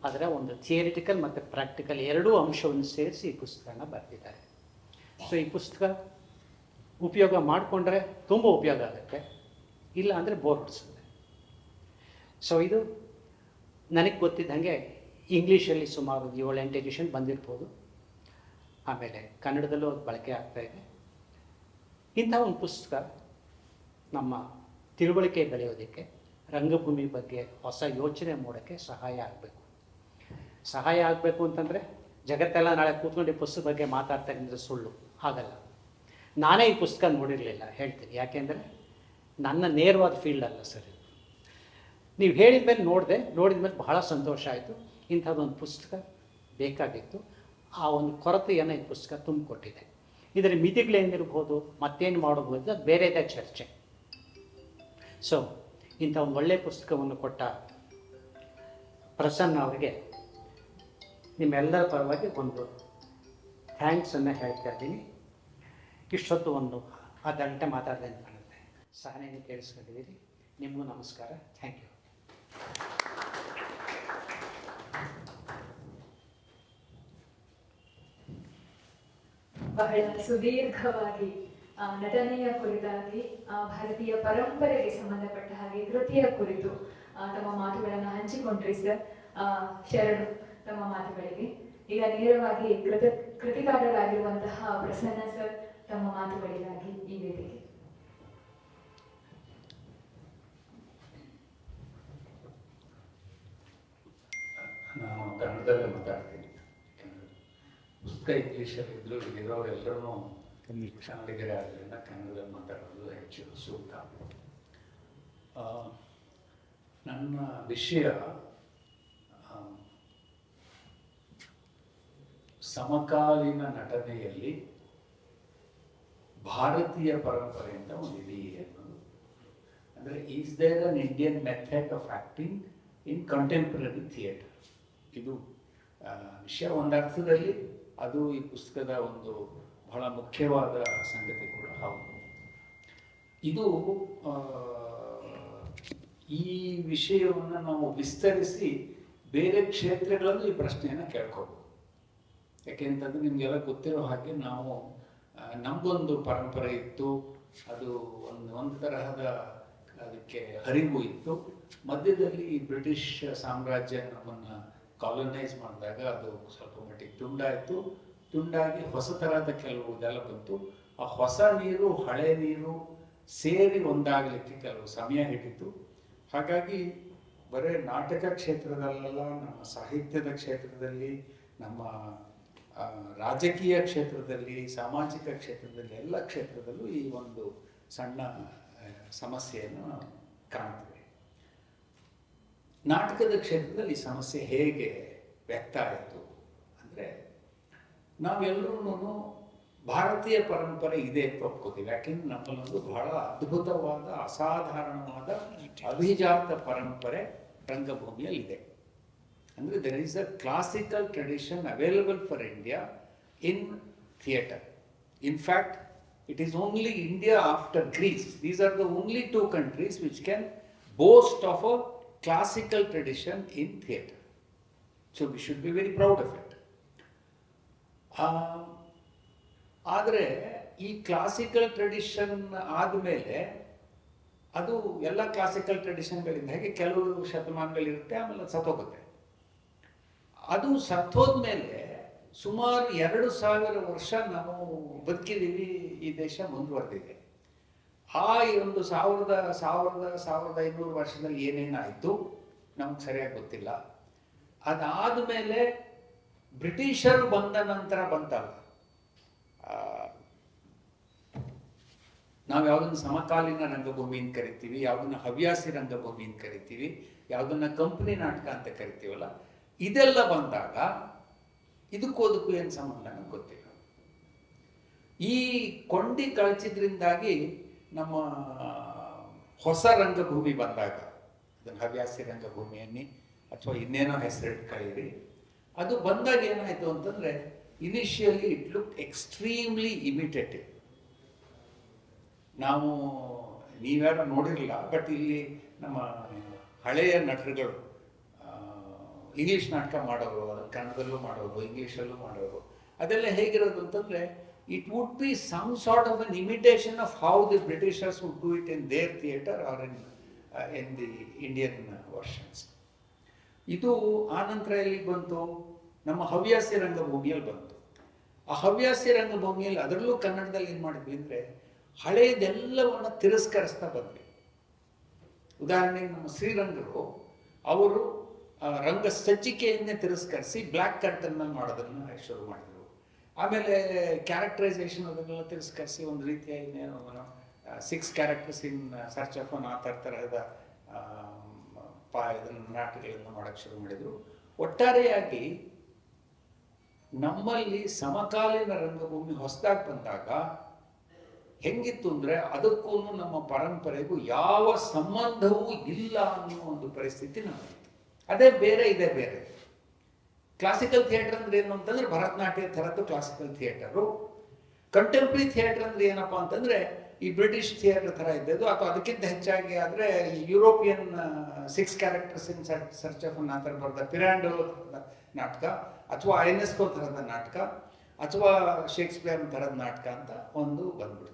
C: ಅದರ ಒಂದು ಥಿಯರಿಟಿಕಲ್ ಮತ್ತು ಪ್ರಾಕ್ಟಿಕಲ್ ಎರಡೂ ಅಂಶವನ್ನು ಸೇರಿಸಿ ಈ ಪುಸ್ತಕನ ಬರೆದಿದ್ದಾರೆ. ಸೊ ಈ ಪುಸ್ತಕ ಉಪಯೋಗ ಮಾಡಿಕೊಂಡ್ರೆ ತುಂಬ ಉಪಯೋಗ ಆಗುತ್ತೆ, ಇಲ್ಲ ಅಂದರೆ ಬೋರ್ ಹೊಡಿಸುತ್ತೆ. ಸೊ ಇದು ನನಗೆ ಗೊತ್ತಿದ್ದಂಗೆ ಇಂಗ್ಲೀಷಲ್ಲಿ ಸುಮಾರು 7-8 ಎಡಿಷನ್ ಬಂದಿರ್ಬೋದು, ಆಮೇಲೆ ಕನ್ನಡದಲ್ಲೂ ಅದು ಬಳಕೆ ಆಗ್ತಾಯಿದೆ. ಇಂಥ ಒಂದು ಪುಸ್ತಕ ನಮ್ಮ ತಿಳುವಳಿಕೆ ಬೆಳೆಯೋದಕ್ಕೆ, ರಂಗಭೂಮಿ ಬಗ್ಗೆ ಹೊಸ ಯೋಚನೆ ಮಾಡೋಕ್ಕೆ ಸಹಾಯ ಆಗಬೇಕು ಅಂತಂದರೆ, ಜಗತ್ತೆಲ್ಲ ನಾಳೆ ಕೂತ್ಕೊಂಡು ಈ ಪುಸ್ತಕ ಬಗ್ಗೆ ಮಾತಾಡ್ತಾರೆ ಅಂದರೆ ಸುಳ್ಳು, ಆಗಲ್ಲ. ನಾನೇ ಈ ಪುಸ್ತಕ ನೋಡಿರಲಿಲ್ಲ ಹೇಳ್ತೀನಿ, ಯಾಕೆಂದರೆ ನನ್ನ ನೇರವಾದ ಫೀಲ್ಡ್ ಅಲ್ಲ ಸರ್. ನೀವು ಹೇಳಿದ ಮೇಲೆ ನೋಡಿದ ಮೇಲೆ ಬಹಳ ಸಂತೋಷ ಆಯಿತು. ಇಂಥದ್ದೊಂದು ಪುಸ್ತಕ ಬೇಕಾಗಿತ್ತು. ಆ ಒಂದು ಕೊರತೆಯನ್ನು ಈ ಪುಸ್ತಕ ತುಂಬಿಕೊಟ್ಟಿದೆ. ಇದರ ಮಿತಿಗಳೇನಿರ್ಬೋದು, ಮತ್ತೇನು ಮಾಡೋದು ಅದು ಬೇರೆದೇ ಚರ್ಚೆ. ಸೊ ಇಂಥ ಒಂದು ಒಳ್ಳೆಯ ಪುಸ್ತಕವನ್ನು ಕೊಟ್ಟ ಪ್ರಸನ್ನ ಅವರಿಗೆ ನಿಮ್ಮೆಲ್ಲರ ಪರವಾಗಿ ಒಂದು ಥ್ಯಾಂಕ್ಸನ್ನು ಹೇಳ್ತಾ ಇದ್ದೀನಿ. ಇಷ್ಟೊತ್ತು ಒಂದು ಅರ್ಧ ಗಂಟೆ ಮಾತಾಡಿದೆ ಅಂತ ಕಾಣುತ್ತೆ. ಸಹನೆಯನ್ನು ಕೇಳಿಸ್ಕೊಂಡಿದ್ದೀರಿ. ನಿಮಗೂ ನಮಸ್ಕಾರ. Thank you.
A: ಬಹಳ ಸುದೀರ್ಘವಾಗಿ ನಟನೆಯ ಕುರಿತಾಗಿ, ಭಾರತೀಯ ಪರಂಪರೆಗೆ ಸಂಬಂಧಪಟ್ಟ ಹಾಗೆ ಕೃತಿಯ ಕುರಿತು ತಮ್ಮ ಮಾತುಗಳನ್ನು ಹಂಚಿಕೊಂಡ್ರಿ ಸರ್. ಶರಣು ತಮ್ಮ ಮಾತುಗಳಿಗೆ. ಈಗ ನೇರವಾಗಿ ಕೃತಿಕಾರರಾಗಿರುವಂತಹ ಪ್ರಸನ್ನ ಸರ್ ತಮ್ಮ ಮಾತುಗಳಿಗಾಗಿ ಈ ವೇದಿಕೆ.
D: ನಾನು ಕನ್ನಡದಲ್ಲೇ ಮಾತಾಡ್ತೀನಿ. ಪುಸ್ತಕ ಇಂಗ್ಲೀಷಲ್ಲಿ ಇದ್ದರೂ ಇರೋರೆಲ್ಲರೂ ಕನ್ನಡಿಗರೇ ಆದ್ದರಿಂದ ಕನ್ನಡದಲ್ಲಿ ಮಾತಾಡೋದು ಹೆಚ್ಚು ಸೂಕ್ತ. ನನ್ನ ವಿಷಯ ಸಮಕಾಲೀನ ನಟನೆಯಲ್ಲಿ ಭಾರತೀಯ ಪರಂಪರೆ ಅಂತ ಒಂದು ಇಡೀ ಅನ್ನೋದು. ಅಂದರೆ is there an Indian method of acting in contemporary theatre. ಇದು ವಿಷಯ ಒಂದರ್ಥದಲ್ಲಿ ಅದು ಈ ಪುಸ್ತಕದ ಒಂದು ಬಹಳ ಮುಖ್ಯವಾದ ಸಂಗತಿ ಕೂಡ ಹೌದು. ಇದು ಈ ವಿಷಯವನ್ನು ನಾವು ವಿಸ್ತರಿಸಿ ಬೇರೆ ಕ್ಷೇತ್ರಗಳಲ್ಲೂ ಈ ಪ್ರಶ್ನೆಯನ್ನು ಕೇಳ್ಕೋಬೋದು. ಯಾಕೆಂತಂದ್ರೆ ನಿಮಗೆಲ್ಲ ಗೊತ್ತಿರೋ ಹಾಗೆ ನಾವು ನಮಗೊಂದು ಪರಂಪರೆ ಇತ್ತು, ಅದು ಒಂದು ತರಹದ ಅದಕ್ಕೆ ಹರಿವು ಇತ್ತು. ಮಧ್ಯದಲ್ಲಿ ಬ್ರಿಟಿಷ್ ಸಾಮ್ರಾಜ್ಯ ನಮ್ಮನ್ನು ಕಾಲೋನೈಸ್ ಮಾಡಿದಾಗ ಅದು ಸ್ವಲ್ಪ ಮಟ್ಟಿಗೆ ತುಂಡಾಯಿತು. ತುಂಡಾಗಿ ಹೊಸ ಥರದ ಕೆಲವು ಇದೆಲ್ಲ ಬಂತು. ಆ ಹೊಸ ನೀರು ಹಳೆ ನೀರು ಸೇರಿ ಒಂದಾಗಲಿಕ್ಕೆ ಕೆಲವು ಸಮಯ ಹಿಡಿತು. ಹಾಗಾಗಿ ಬರೀ ನಾಟಕ ಕ್ಷೇತ್ರದಲ್ಲೆಲ್ಲ, ನಮ್ಮ ಸಾಹಿತ್ಯದ ಕ್ಷೇತ್ರದಲ್ಲಿ, ನಮ್ಮ ರಾಜಕೀಯ ಕ್ಷೇತ್ರದಲ್ಲಿ, ಸಾಮಾಜಿಕ ಕ್ಷೇತ್ರದಲ್ಲಿ, ಎಲ್ಲ ಕ್ಷೇತ್ರದಲ್ಲೂ ಈ ಒಂದು ಸಣ್ಣ ಸಮಸ್ಯೆಯನ್ನು ನಾವು ಕಾಣ್ತೇವೆ. ನಾಟಕದ ಕ್ಷೇತ್ರದಲ್ಲಿ ಈ ಸಮಸ್ಯೆ ಹೇಗೆ ವ್ಯಕ್ತ ಆಯಿತು ಅಂದರೆ, ನಾವೆಲ್ಲರೂ ಭಾರತೀಯ ಪರಂಪರೆ ಇದೆ ಅಂತ ಒಪ್ಕೋತೀವಿ. ಯಾಕೆಂದ್ರೆ ನಮ್ಮಲ್ಲೊಂದು ಬಹಳ ಅದ್ಭುತವಾದ, ಅಸಾಧಾರಣವಾದ ಅಭಿಜಾತ ಪರಂಪರೆ ರಂಗಭೂಮಿಯಲ್ಲಿದೆ. ಅಂದರೆ there is a classical tradition available for India in theatre. In fact, it is only India after Greece. These are the only two countries which can boast of a classical tradition in theatre. So we should be very proud of it. ಆದರೆ ಈ classical tradition ಆದಮೇಲೆ ಅದು ಎಲ್ಲ classical ಟ್ರೆಡಿಷನ್ಗಳಿಂದ ಹಾಗೆ ಕೆಲವು ಶತಮಾನಗಳಿರುತ್ತೆ, ಆಮೇಲೆ ಸತ್ತೋಗುತ್ತೆ. ಅದು ಸತ್ತೋದ್ಮೇಲೆ ಸುಮಾರು 2000 ವರ್ಷ ನಾವು ಬದುಕಿದ್ದೀವಿ, ಈ ದೇಶ ಮುಂದುವರೆದಿದೆ. ಆ ಒಂದು 1500 ವರ್ಷದಲ್ಲಿ ಏನೇನಾಯಿತು ನಮ್ಗೆ ಸರಿಯಾಗಿ ಗೊತ್ತಿಲ್ಲ. ಅದಾದಮೇಲೆ ಬ್ರಿಟಿಷರು ಬಂದ ನಂತರ ಬಂತಲ್ಲ, ನಾವು ಯಾವುದನ್ನು ಸಮಕಾಲೀನ ರಂಗಭೂಮಿ ಅಂತ ಕರಿತೀವಿ, ಯಾವುದನ್ನ ಹವ್ಯಾಸಿ ರಂಗಭೂಮಿ ಅಂತ ಕರಿತೀವಿ, ಯಾವುದನ್ನ ಕಂಪನಿ ನಾಟಕ ಅಂತ ಕರಿತೀವಲ್ಲ, ಇದೆಲ್ಲ ಬಂದಾಗ ಇದಕ್ಕೂ ಏನು ಸಂಬಂಧ ನಮ್ಗೆ ಗೊತ್ತಿಲ್ಲ. ಈ ಕೊಂಡಿ ಕಳಚಿದ್ರಿಂದಾಗಿ ನಮ್ಮ ಹೊಸ ರಂಗಭೂಮಿ ಬಂದಾಗ, ಅದನ್ನು ಹವ್ಯಾಸಿ ರಂಗಭೂಮಿಯನ್ನಿ ಅಥವಾ ಇನ್ನೇನೋ ಹೆಸರಿಟ್ಟು ಕರೀರಿ, ಅದು ಬಂದಾಗ ಏನಾಯಿತು ಅಂತಂದರೆ, ಇನಿಷಿಯಲಿ ಇಟ್ ಲುಕ್ ಎಕ್ಸ್ಟ್ರೀಮ್ಲಿ ಇಮಿಟೇಟಿವ್. ನಾವು ನೀವ್ಯಾರು ನೋಡಿರಲಿಲ್ಲ, ಬಟ್ ಇಲ್ಲಿ ನಮ್ಮ ಹಳೆಯ ನಟರುಗಳು ಇಂಗ್ಲೀಷ್ ನಾಟಕ ಮಾಡೋರು, ಕನ್ನಡದಲ್ಲೂ ಮಾಡೋರು, ಇಂಗ್ಲೀಷಲ್ಲೂ ಮಾಡೋರು, ಅದೆಲ್ಲ ಹೇಗಿರೋದು ಅಂತಂದರೆ, it would be some sort of an imitation of how the Britishers would do it in their theatre or in the Indian versions. ಇದು ಆನಂತರ ಎಲ್ಲಿಗೆ ಬಂತು? ನಮ್ಮ ಹವ್ಯಾಸಿ ರಂಗಭೂಮಿಯಲ್ಲಿ ಬಂತು. ಆ ಹವ್ಯಾಸಿ ರಂಗಭೂಮಿಯಲ್ಲಿ, ಅದರಲ್ಲೂ ಕನ್ನಡದಲ್ಲಿ ಏನು ಮಾಡಿದ್ವಿ ಅಂದರೆ, ಹಳೆಯದೆಲ್ಲವನ್ನು ತಿರಸ್ಕರಿಸ್ತಾ ಬಂದ್ವಿ. ಉದಾಹರಣೆಗೆ ನಮ್ಮ ಶ್ರೀರಂಗರು, ಅವರು ರಂಗ ಸಜ್ಜಿಕೆಯನ್ನೇ ತಿರಸ್ಕರಿಸಿ ಬ್ಲ್ಯಾಕ್ ಕರ್ಟನ್ನಲ್ಲಿ ಮಾಡೋದನ್ನು ಶುರು ಮಾಡಿದರು. ಆಮೇಲೆ ಕ್ಯಾರೆಕ್ಟರೈಸೇಷನ್ ಅದನ್ನೆಲ್ಲ ತಿರಸ್ಕರಿಸಿ ಒಂದು ರೀತಿಯ ಇನ್ನೇನು 6 characters in search of an author ತರಹದ ಇದನ್ನು ನಾಟಕಗಳನ್ನು ಮಾಡೋಕ್ಕೆ ಶುರು ಮಾಡಿದರು. ಒಟ್ಟಾರೆಯಾಗಿ ನಮ್ಮಲ್ಲಿ ಸಮಕಾಲೀನ ರಂಗಭೂಮಿ ಹೊಸದಾಗಿ ಬಂದಾಗ ಹೆಂಗಿತ್ತು ಅಂದರೆ, ಅದಕ್ಕೂ ನಮ್ಮ ಪರಂಪರೆಗೂ ಯಾವ ಸಂಬಂಧವೂ ಇಲ್ಲ ಅನ್ನೋ ಒಂದು ಪರಿಸ್ಥಿತಿ ನಮ್ಮದು. ಅದೇ ಬೇರೆ, ಇದೇ ಬೇರೆ. ಕ್ಲಾಸಿಕಲ್ ಥಿಯೇಟರ್ ಅಂದ್ರೆ ಏನು ಅಂತಂದ್ರೆ, ಭರತನಾಟ್ಯ ಥರದ್ದು ಕ್ಲಾಸಿಕಲ್ ಥಿಯೇಟರು. ಕಂಟೆಂಪ್ರರಿ ಥಿಯೇಟರ್ ಅಂದ್ರೆ ಏನಪ್ಪ ಅಂತಂದ್ರೆ, ಈ ಬ್ರಿಟಿಷ್ ಥಿಯೇಟರ್ ಥರ ಇದ್ದದ್ದು, ಅಥವಾ ಅದಕ್ಕಿಂತ ಹೆಚ್ಚಾಗಿ ಆದರೆ European 6 characters in search of an author ಬರೆದ ಪಿರಾಂಡೋ ನಾಟಕ, ಅಥವಾ ಐನೆಸ್ಕೋ ಥರದ ನಾಟಕ, ಅಥವಾ ಶೇಕ್ಸ್ಪಿಯರ್ ಥರದ ನಾಟಕ ಅಂತ ಒಂದು ಬಂದ್ಬಿಡ್ತು.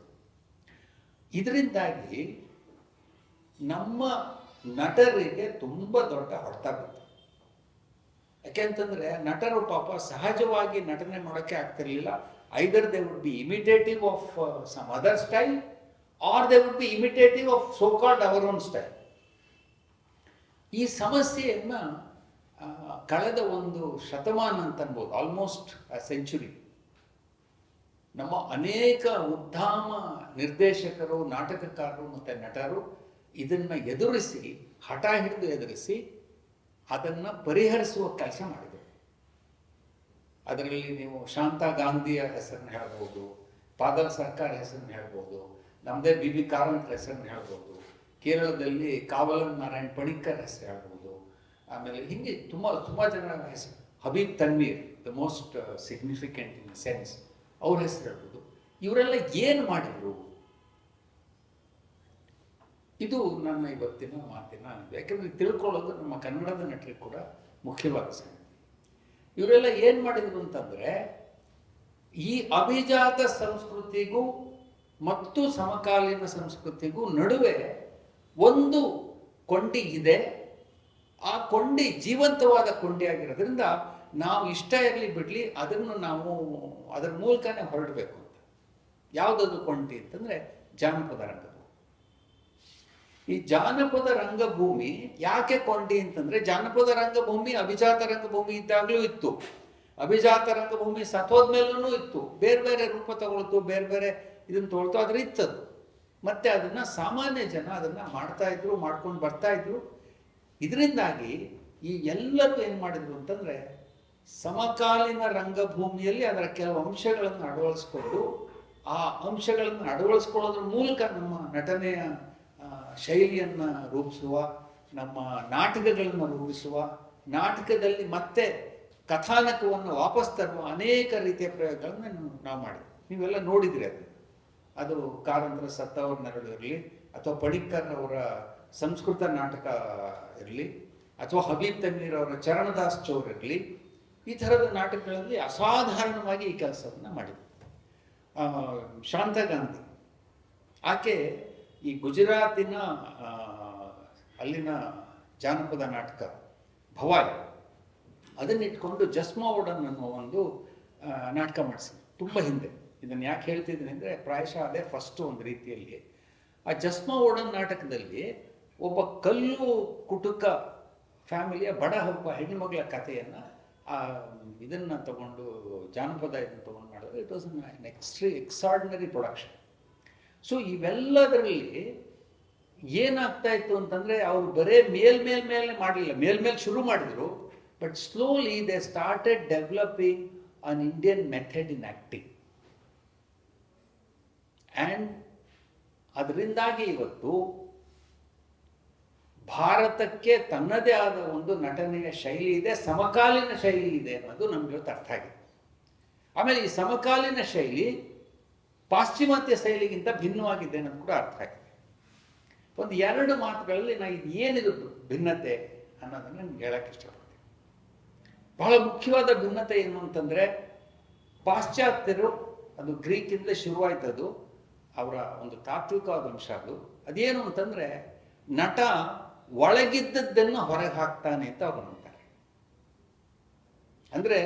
D: ಇದರಿಂದಾಗಿ ನಮ್ಮ ನಟರಿಗೆ ತುಂಬ ದೊಡ್ಡ ಹೊಡೆತ ಬಂತು. ಯಾಕೆಂತಂದ್ರೆ, ನಟರು ಪಾಪ ಸಹಜವಾಗಿ ನಟನೆ ಮಾಡೋಕ್ಕೆ ಆಗ್ತಿರ್ಲಿಲ್ಲ. Either they would be imitative of some other style, or they would be imitative of so called our own style. ಈ ಸಮಸ್ಯೆಯನ್ನ ಕಳೆದ ಒಂದು ಶತಮಾನ ಅಂತ ಅನ್ಬೋದು, ಆಲ್ಮೋಸ್ಟ್ ಸೆಂಚುರಿ, ನಮ್ಮ ಅನೇಕ ಉದ್ಧಾಮ ನಿರ್ದೇಶಕರು, ನಾಟಕಕಾರರು ಮತ್ತು ನಟರು ಇದನ್ನು ಎದುರಿಸಿ, ಹಠ ಹಿಡಿದು ಎದುರಿಸಿ ಅದನ್ನು ಪರಿಹರಿಸುವ ಕೆಲಸ ಮಾಡಿದರು. ಅದರಲ್ಲಿ ನೀವು ಶಾಂತಾ ಗಾಂಧಿಯ ಹೆಸರನ್ನು ಹೇಳ್ಬೋದು, ಪಾದಲ್ ಸರ್ಕಾರ್ ಹೆಸರನ್ನು ಹೇಳ್ಬೋದು, ನಮ್ಮದೇ ಬಿ ಕಾರಂತ್ ಹೆಸರನ್ನು ಹೇಳ್ಬೋದು, ಕೇರಳದಲ್ಲಿ ಕಾವಲನ್ ನಾರಾಯಣ್ ಪಣಿಕ್ಕರ್ ಹೆಸರು ಹೇಳ್ಬೋದು, ಆಮೇಲೆ ಹೀಗೆ ತುಂಬ ಜನ ಹೆಸರು, Habib Tanveer the most significant in sense, ಅವ್ರ ಹೆಸರು ಹೇಳ್ಬೋದು. ಇವರೆಲ್ಲ ಏನು ಮಾಡಿದರು? ಇದು ನನ್ನ ಇವತ್ತಿನ ಮಾತಿನ, ಯಾಕೆಂದರೆ ತಿಳ್ಕೊಳ್ಳೋದು ನಮ್ಮ ಕನ್ನಡದ ನಟರಿಗೆ ಕೂಡ ಮುಖ್ಯವಾದ ಸಂಗತಿ. ಇವರೆಲ್ಲ ಏನು ಮಾಡಿದ್ರು ಅಂತಂದರೆ, ಈ ಅಭಿಜಾತ ಸಂಸ್ಕೃತಿಗೂ ಮತ್ತು ಸಮಕಾಲೀನ ಸಂಸ್ಕೃತಿಗೂ ನಡುವೆ ಒಂದು ಕೊಂಡಿ ಇದೆ. ಆ ಕೊಂಡಿ ಜೀವಂತವಾದ ಕೊಂಡಿ ಆಗಿರೋದ್ರಿಂದ ನಾವು ಇಷ್ಟ ಇರಲಿ ಬಿಡಲಿ ಅದನ್ನು ನಾವು ಅದರ ಮೂಲಕನೇ ಹೊರಡಬೇಕು ಅಂತ. ಯಾವುದದು ಕೊಂಡಿ ಅಂತಂದರೆ ಜಾನಪದ ರಂಗಭೂಮಿ. ಈ ಜಾನಪದ ರಂಗಭೂಮಿ ಯಾಕೆ ಕೊಂಡಿ ಅಂತಂದರೆ, ಜಾನಪದ ರಂಗಭೂಮಿ ಅಭಿಜಾತ ರಂಗಭೂಮಿ ಇದ್ದಾಗಲೂ ಇತ್ತು, ಅಭಿಜಾತ ರಂಗಭೂಮಿ ಸತ್ತೋದ್ಮೇಲೂ ಇತ್ತು, ಬೇರೆ ಬೇರೆ ರೂಪ ತಗೊಳ್ತು, ಬೇರೆ ಬೇರೆ ಇದನ್ನು ತೊಗೊಳ್ತು, ಆದ್ರೆ ಇತ್ತದು. ಮತ್ತೆ ಅದನ್ನ ಸಾಮಾನ್ಯ ಜನ ಅದನ್ನ ಮಾಡ್ತಾ ಇದ್ರು, ಮಾಡ್ಕೊಂಡು ಬರ್ತಾ ಇದ್ರು. ಇದರಿಂದಾಗಿ ಈ ಎಲ್ಲರೂ ಏನು ಮಾಡಿದ್ರು ಅಂತಂದ್ರೆ, ಸಮಕಾಲೀನ ರಂಗಭೂಮಿಯಲ್ಲಿ ಅದರ ಕೆಲವು ಅಂಶಗಳನ್ನು ಅಳವಡಿಸ್ಕೊಂಡು, ಆ ಅಂಶಗಳನ್ನು ಅಳವಡಿಸ್ಕೊಳ್ಳೋದ್ರ ಮೂಲಕ ನಮ್ಮ ನಟನೆಯ ಶೈಲಿಯನ್ನು ರೂಪಿಸುವ, ನಮ್ಮ ನಾಟಕಗಳನ್ನು ರೂಪಿಸುವ, ನಾಟಕದಲ್ಲಿ ಮತ್ತೆ ಕಥಾನಕವನ್ನು ವಾಪಸ್ ತರುವ ಅನೇಕ ರೀತಿಯ ಪ್ರಯೋಗಗಳನ್ನು ನಾವು ಮಾಡಿದ್ವಿ. ನೀವೆಲ್ಲ ನೋಡಿದ್ರಿ ಅದು ಕಾರಂತರ ಸತ್ತವರ ನೆರಳು ಇರಲಿ, ಅಥವಾ ಪಡಿಕ್ಕರ್ ಅವರ ಸಂಸ್ಕೃತ ನಾಟಕ ಇರಲಿ, ಅಥವಾ ಹಬೀಬ್ ತಮೀರ್ ಅವರ ಚರಣದಾಸ್ ಚೌರ್ ಇರಲಿ, ಈ ಥರದ ನಾಟಕಗಳಲ್ಲಿ ಅಸಾಧಾರಣವಾಗಿ ಈ ಕೆಲಸವನ್ನು ಮಾಡಿದ್ರು. ಶಾಂತ ಗಾಂಧಿ ಆಕೆ ಈ ಗುಜರಾತಿನ ಅಲ್ಲಿನ ಜಾನಪದ ನಾಟಕ ಭವಾಯಿ ಅದನ್ನಿಟ್ಕೊಂಡು ಜಸ್ಮಾವುಡನ್ ಅನ್ನೋ ಒಂದು ನಾಟಕ ಮಾಡಿಸಿದ್ರು ತುಂಬ ಹಿಂದೆ. ಇದನ್ನು ಯಾಕೆ ಹೇಳ್ತಿದ್ದೀನಿ ಅಂದರೆ, ಪ್ರಾಯಶಃ ಅದೇ ಫಸ್ಟು ಒಂದು ರೀತಿಯಲ್ಲಿ. ಆ ಜಸ್ಮಾವುಡನ್ ನಾಟಕದಲ್ಲಿ ಒಬ್ಬ ಕಲ್ಲು ಕುಟುಕ ಫ್ಯಾಮಿಲಿಯ ಬಡ ಒಬ್ಬ ಹೆಣ್ಣುಮಗಳ ಕಥೆಯನ್ನು ಇದನ್ನು ತಗೊಂಡು, ಜಾನಪದ ಇದನ್ನು ತಗೊಂಡು ಮಾಡಿದ್ರೆ it was an extraordinary production. So ಇವೆಲ್ಲದರಲ್ಲಿ ಏನಾಗ್ತಾ ಇತ್ತು ಅಂತಂದರೆ, ಅವರು ಬರೇ ಮೇಲೆ ಮಾಡಲಿಲ್ಲ, ಮೇಲ್ಮೇಲೆ ಶುರು ಮಾಡಿದರು, but slowly they started developing an Indian method in acting. And ಅದರಿಂದಾಗಿ ಇವತ್ತು ಭಾರತಕ್ಕೆ ತನ್ನದೇ ಆದ ಒಂದು ನಟನೆಯ ಶೈಲಿ ಇದೆ, ಸಮಕಾಲೀನ ಶೈಲಿ ಇದೆ ಅನ್ನೋದು ನಮ್ಗೆ ಇವತ್ತು ಅರ್ಥ ಆಗಿದೆ. ಆಮೇಲೆ ಈ ಸಮಕಾಲೀನ ಶೈಲಿ ಪಾಶ್ಚಿಮಾತ್ಯ ಶೈಲಿಗಿಂತ ಭಿನ್ನವಾಗಿದೆ ಅನ್ನೋದು ಕೂಡ ಅರ್ಥ ಆಗಿದೆ. ಒಂದು ಎರಡು ಮಾತುಗಳಲ್ಲಿ ನಾನು ಇದು ಏನಿದು ಭಿನ್ನತೆ ಅನ್ನೋದನ್ನು ನಿಮ್ಗೆ ಹೇಳಕ್ಕೆ ಇಷ್ಟಪಡ್ತೀನಿ. ಬಹಳ ಮುಖ್ಯವಾದ ಭಿನ್ನತೆ ಏನು ಅಂತಂದರೆ, ಪಾಶ್ಚಾತ್ಯರು, ಅದು ಗ್ರೀಕಿಂದ ಶುರುವಾಯ್ತದು, ಅವರ ಒಂದು ತಾತ್ವಿಕವಾದ ಅಂಶ ಅದು. ಅದೇನು ಅಂತಂದರೆ, ನಟ ಒಳಗಿದ್ದದ್ದನ್ನು ಹೊರಗೆ ಹಾಕ್ತಾನೆ ಅಂತ ಅವರು ಅಂತಾರೆ. ಅಂದರೆ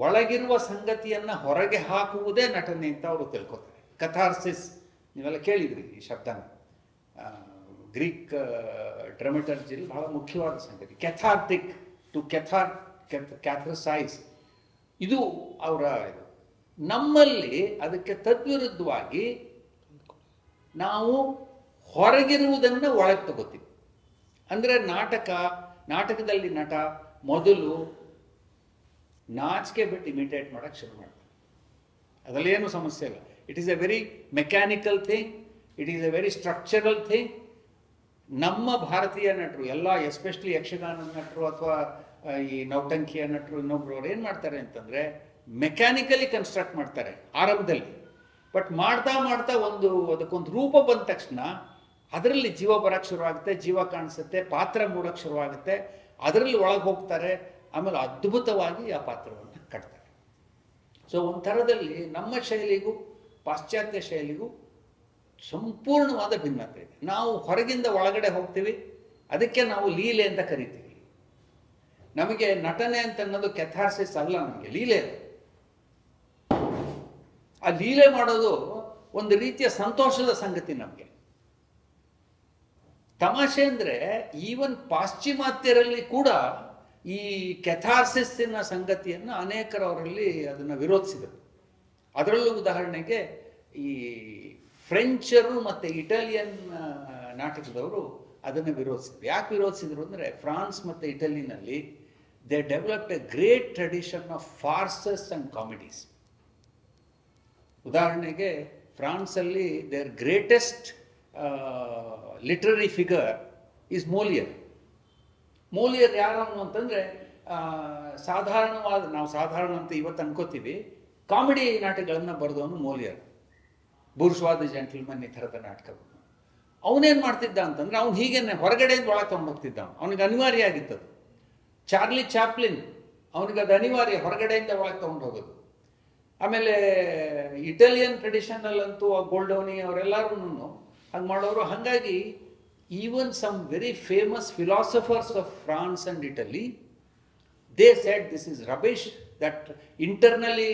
D: ಒಳಗಿರುವ ಸಂಗತಿಯನ್ನು ಹೊರಗೆ ಹಾಕುವುದೇ ನಟನೆ ಅಂತ ಅವರು ತಿಳ್ಕೊತಾರೆ. ಕಥಾರ್ಸಿಸ್, ನೀವೆಲ್ಲ ಕೇಳಿದ್ರಿ ಈ ಶಬ್ದನ, ಗ್ರೀಕ್ ಡ್ರಮಟರ್ಜಿಲಿ ಬಹಳ ಮುಖ್ಯವಾದ ಸಂಗತಿ. ಕೆಥಾರ್ಟಿಕ್, ಟು ಕ್ಯಾಥರ್ಸೈಸ್, ಇದು ಅವರ ಇದು. ನಮ್ಮಲ್ಲಿ ಅದಕ್ಕೆ ತದ್ವಿರುದ್ಧವಾಗಿ ನಾವು ಹೊರಗಿರುವುದನ್ನು ಒಳಗೆ ತಗೋತೀವಿ. ಅಂದರೆ ನಾಟಕದಲ್ಲಿ ನಟ ಮೊದಲು ನಾಚಿಕೆ ಬಿಟ್ಟು ಇಮಿಟೇಟ್ ಮಾಡೋಕ್ಕೆ ಶುರು ಮಾಡ್ತಾರೆ. ಅದರಲ್ಲೇನು ಸಮಸ್ಯೆ ಇಲ್ಲ. It is A very mechanical thing, it is A very structural thing. ನಮ್ಮ ಭಾರತೀಯ ನಟರು ಎಲ್ಲ, ಎಸ್ಪೆಷಲಿ ಯಕ್ಷಗಾನದ ನಟರು ಅಥವಾ ಈ ನೌಟಂಕಿಯ ನಟರು ಇನ್ನೊಬ್ರು ಅವ್ರು ಏನು ಮಾಡ್ತಾರೆ ಅಂತಂದರೆ, ಮೆಕ್ಯಾನಿಕಲಿ ಕನ್ಸ್ಟ್ರಕ್ಟ್ ಮಾಡ್ತಾರೆ ಆರಂಭದಲ್ಲಿ. ಬಟ್ ಮಾಡ್ತಾ ಅದಕ್ಕೊಂದು ರೂಪ ಬಂದ ತಕ್ಷಣ ಅದರಲ್ಲಿ ಜೀವ ಬರೋಕ್ಕೆ ಶುರುವಾಗುತ್ತೆ, ಜೀವ ಕಾಣಿಸುತ್ತೆ, ಪಾತ್ರ ಮೂಡೋಕ್ಕೆ ಶುರುವಾಗುತ್ತೆ, ಅದರಲ್ಲಿ ಒಳಗೆ ಹೋಗ್ತಾರೆ, ಆಮೇಲೆ ಅದ್ಭುತವಾಗಿ ಆ ಪಾತ್ರವನ್ನು ಕಟ್ತಾರೆ. ಸೊ ಒಂಥರದಲ್ಲಿ ನಮ್ಮ ಶೈಲಿಗೂ ಪಾಶ್ಚಾತ್ಯ ಶೈಲಿಗೂ ಸಂಪೂರ್ಣವಾದ ಭಿನ್ನತೆ ಇದೆ. ನಾವು ಹೊರಗಿಂದ ಒಳಗಡೆ ಹೋಗ್ತೀವಿ, ಅದಕ್ಕೆ ನಾವು ಲೀಲೆ ಅಂತ ಕರಿತೀವಿ. ನಮಗೆ ನಟನೆ ಅಂತ ಅನ್ನೋದು ಕೆಥಾರ್ಸಿಸ್ ಅಲ್ಲ, ನಮಗೆ ಲೀಲೆ. ಆ ಲೀಲೆ ಮಾಡೋದು ಒಂದು ರೀತಿಯ ಸಂತೋಷದ ಸಂಗತಿ ನಮಗೆ. ತಮಾಷೆ ಅಂದರೆ, ಈವನ್ ಪಾಶ್ಚಿಮಾತ್ಯರಲ್ಲಿ ಕೂಡ ಈ ಕೆಥಾರ್ಸಿಸ್ಸಿನ ಸಂಗತಿಯನ್ನು ಅನೇಕರವರಲ್ಲಿ ಅದನ್ನು ವಿರೋಧಿಸಿದರು. ಅದರಲ್ಲೂ ಉದಾಹರಣೆಗೆ ಈ ಫ್ರೆಂಚರು ಮತ್ತು ಇಟಾಲಿಯನ್ ನಾಟಕದವರು ಅದನ್ನು ವಿರೋಧಿಸಿದ್ರು. ಯಾಕೆ ವಿರೋಧಿಸಿದ್ರು ಅಂದರೆ, ಫ್ರಾನ್ಸ್ ಮತ್ತು ಇಟಲಿನಲ್ಲಿ they developed a great tradition of farces and comedies. ಉದಾಹರಣೆಗೆ ಫ್ರಾನ್ಸಲ್ಲಿ there greatest literary figure is Moliere. Moliere ಯಾರು ಅಂತಂದರೆ, ನಾವು ಸಾಧಾರಣ ಅಂತ ಇವತ್ತು ಅನ್ಕೋತೀವಿ, ಕಾಮಿಡಿ ನಾಟಕಗಳನ್ನು ಬರೆದವನು ಮೋಲಿಯರ್. ಬೂರ್ಷ್ವಾದ ಜೆಂಟಲ್ಮನ್ ಈ ಥರದ ನಾಟಕಗಳು. ಅವನೇನು ಮಾಡ್ತಿದ್ದ ಅಂತಂದರೆ, ಅವ್ನು ಹೀಗೇನೆ ಹೊರಗಡೆಯಿಂದ ಒಳಗೆ ತೊಗೊಂಡೋಗ್ತಿದ್ದ. ಅವನಿಗೆ ಅನಿವಾರ್ಯ ಆಗಿತ್ತದು. ಚಾರ್ಲಿ ಚಾಪ್ಲಿನ್, ಅವನಿಗೆ ಅದು ಅನಿವಾರ್ಯ, ಹೊರಗಡೆಯಿಂದ ಒಳಗೆ ತೊಗೊಂಡು ಹೋಗೋದು. ಆಮೇಲೆ ಇಟಾಲಿಯನ್ ಟ್ರೆಡಿಷನಲ್ಲಂತೂ ಗೋಲ್ಡೋನಿ ಅವರೆಲ್ಲರೂ ಹಂಗೆ ಮಾಡೋರು. ಹಾಗಾಗಿ even some very famous philosophers of France and Italy, they said this is rubbish, that internally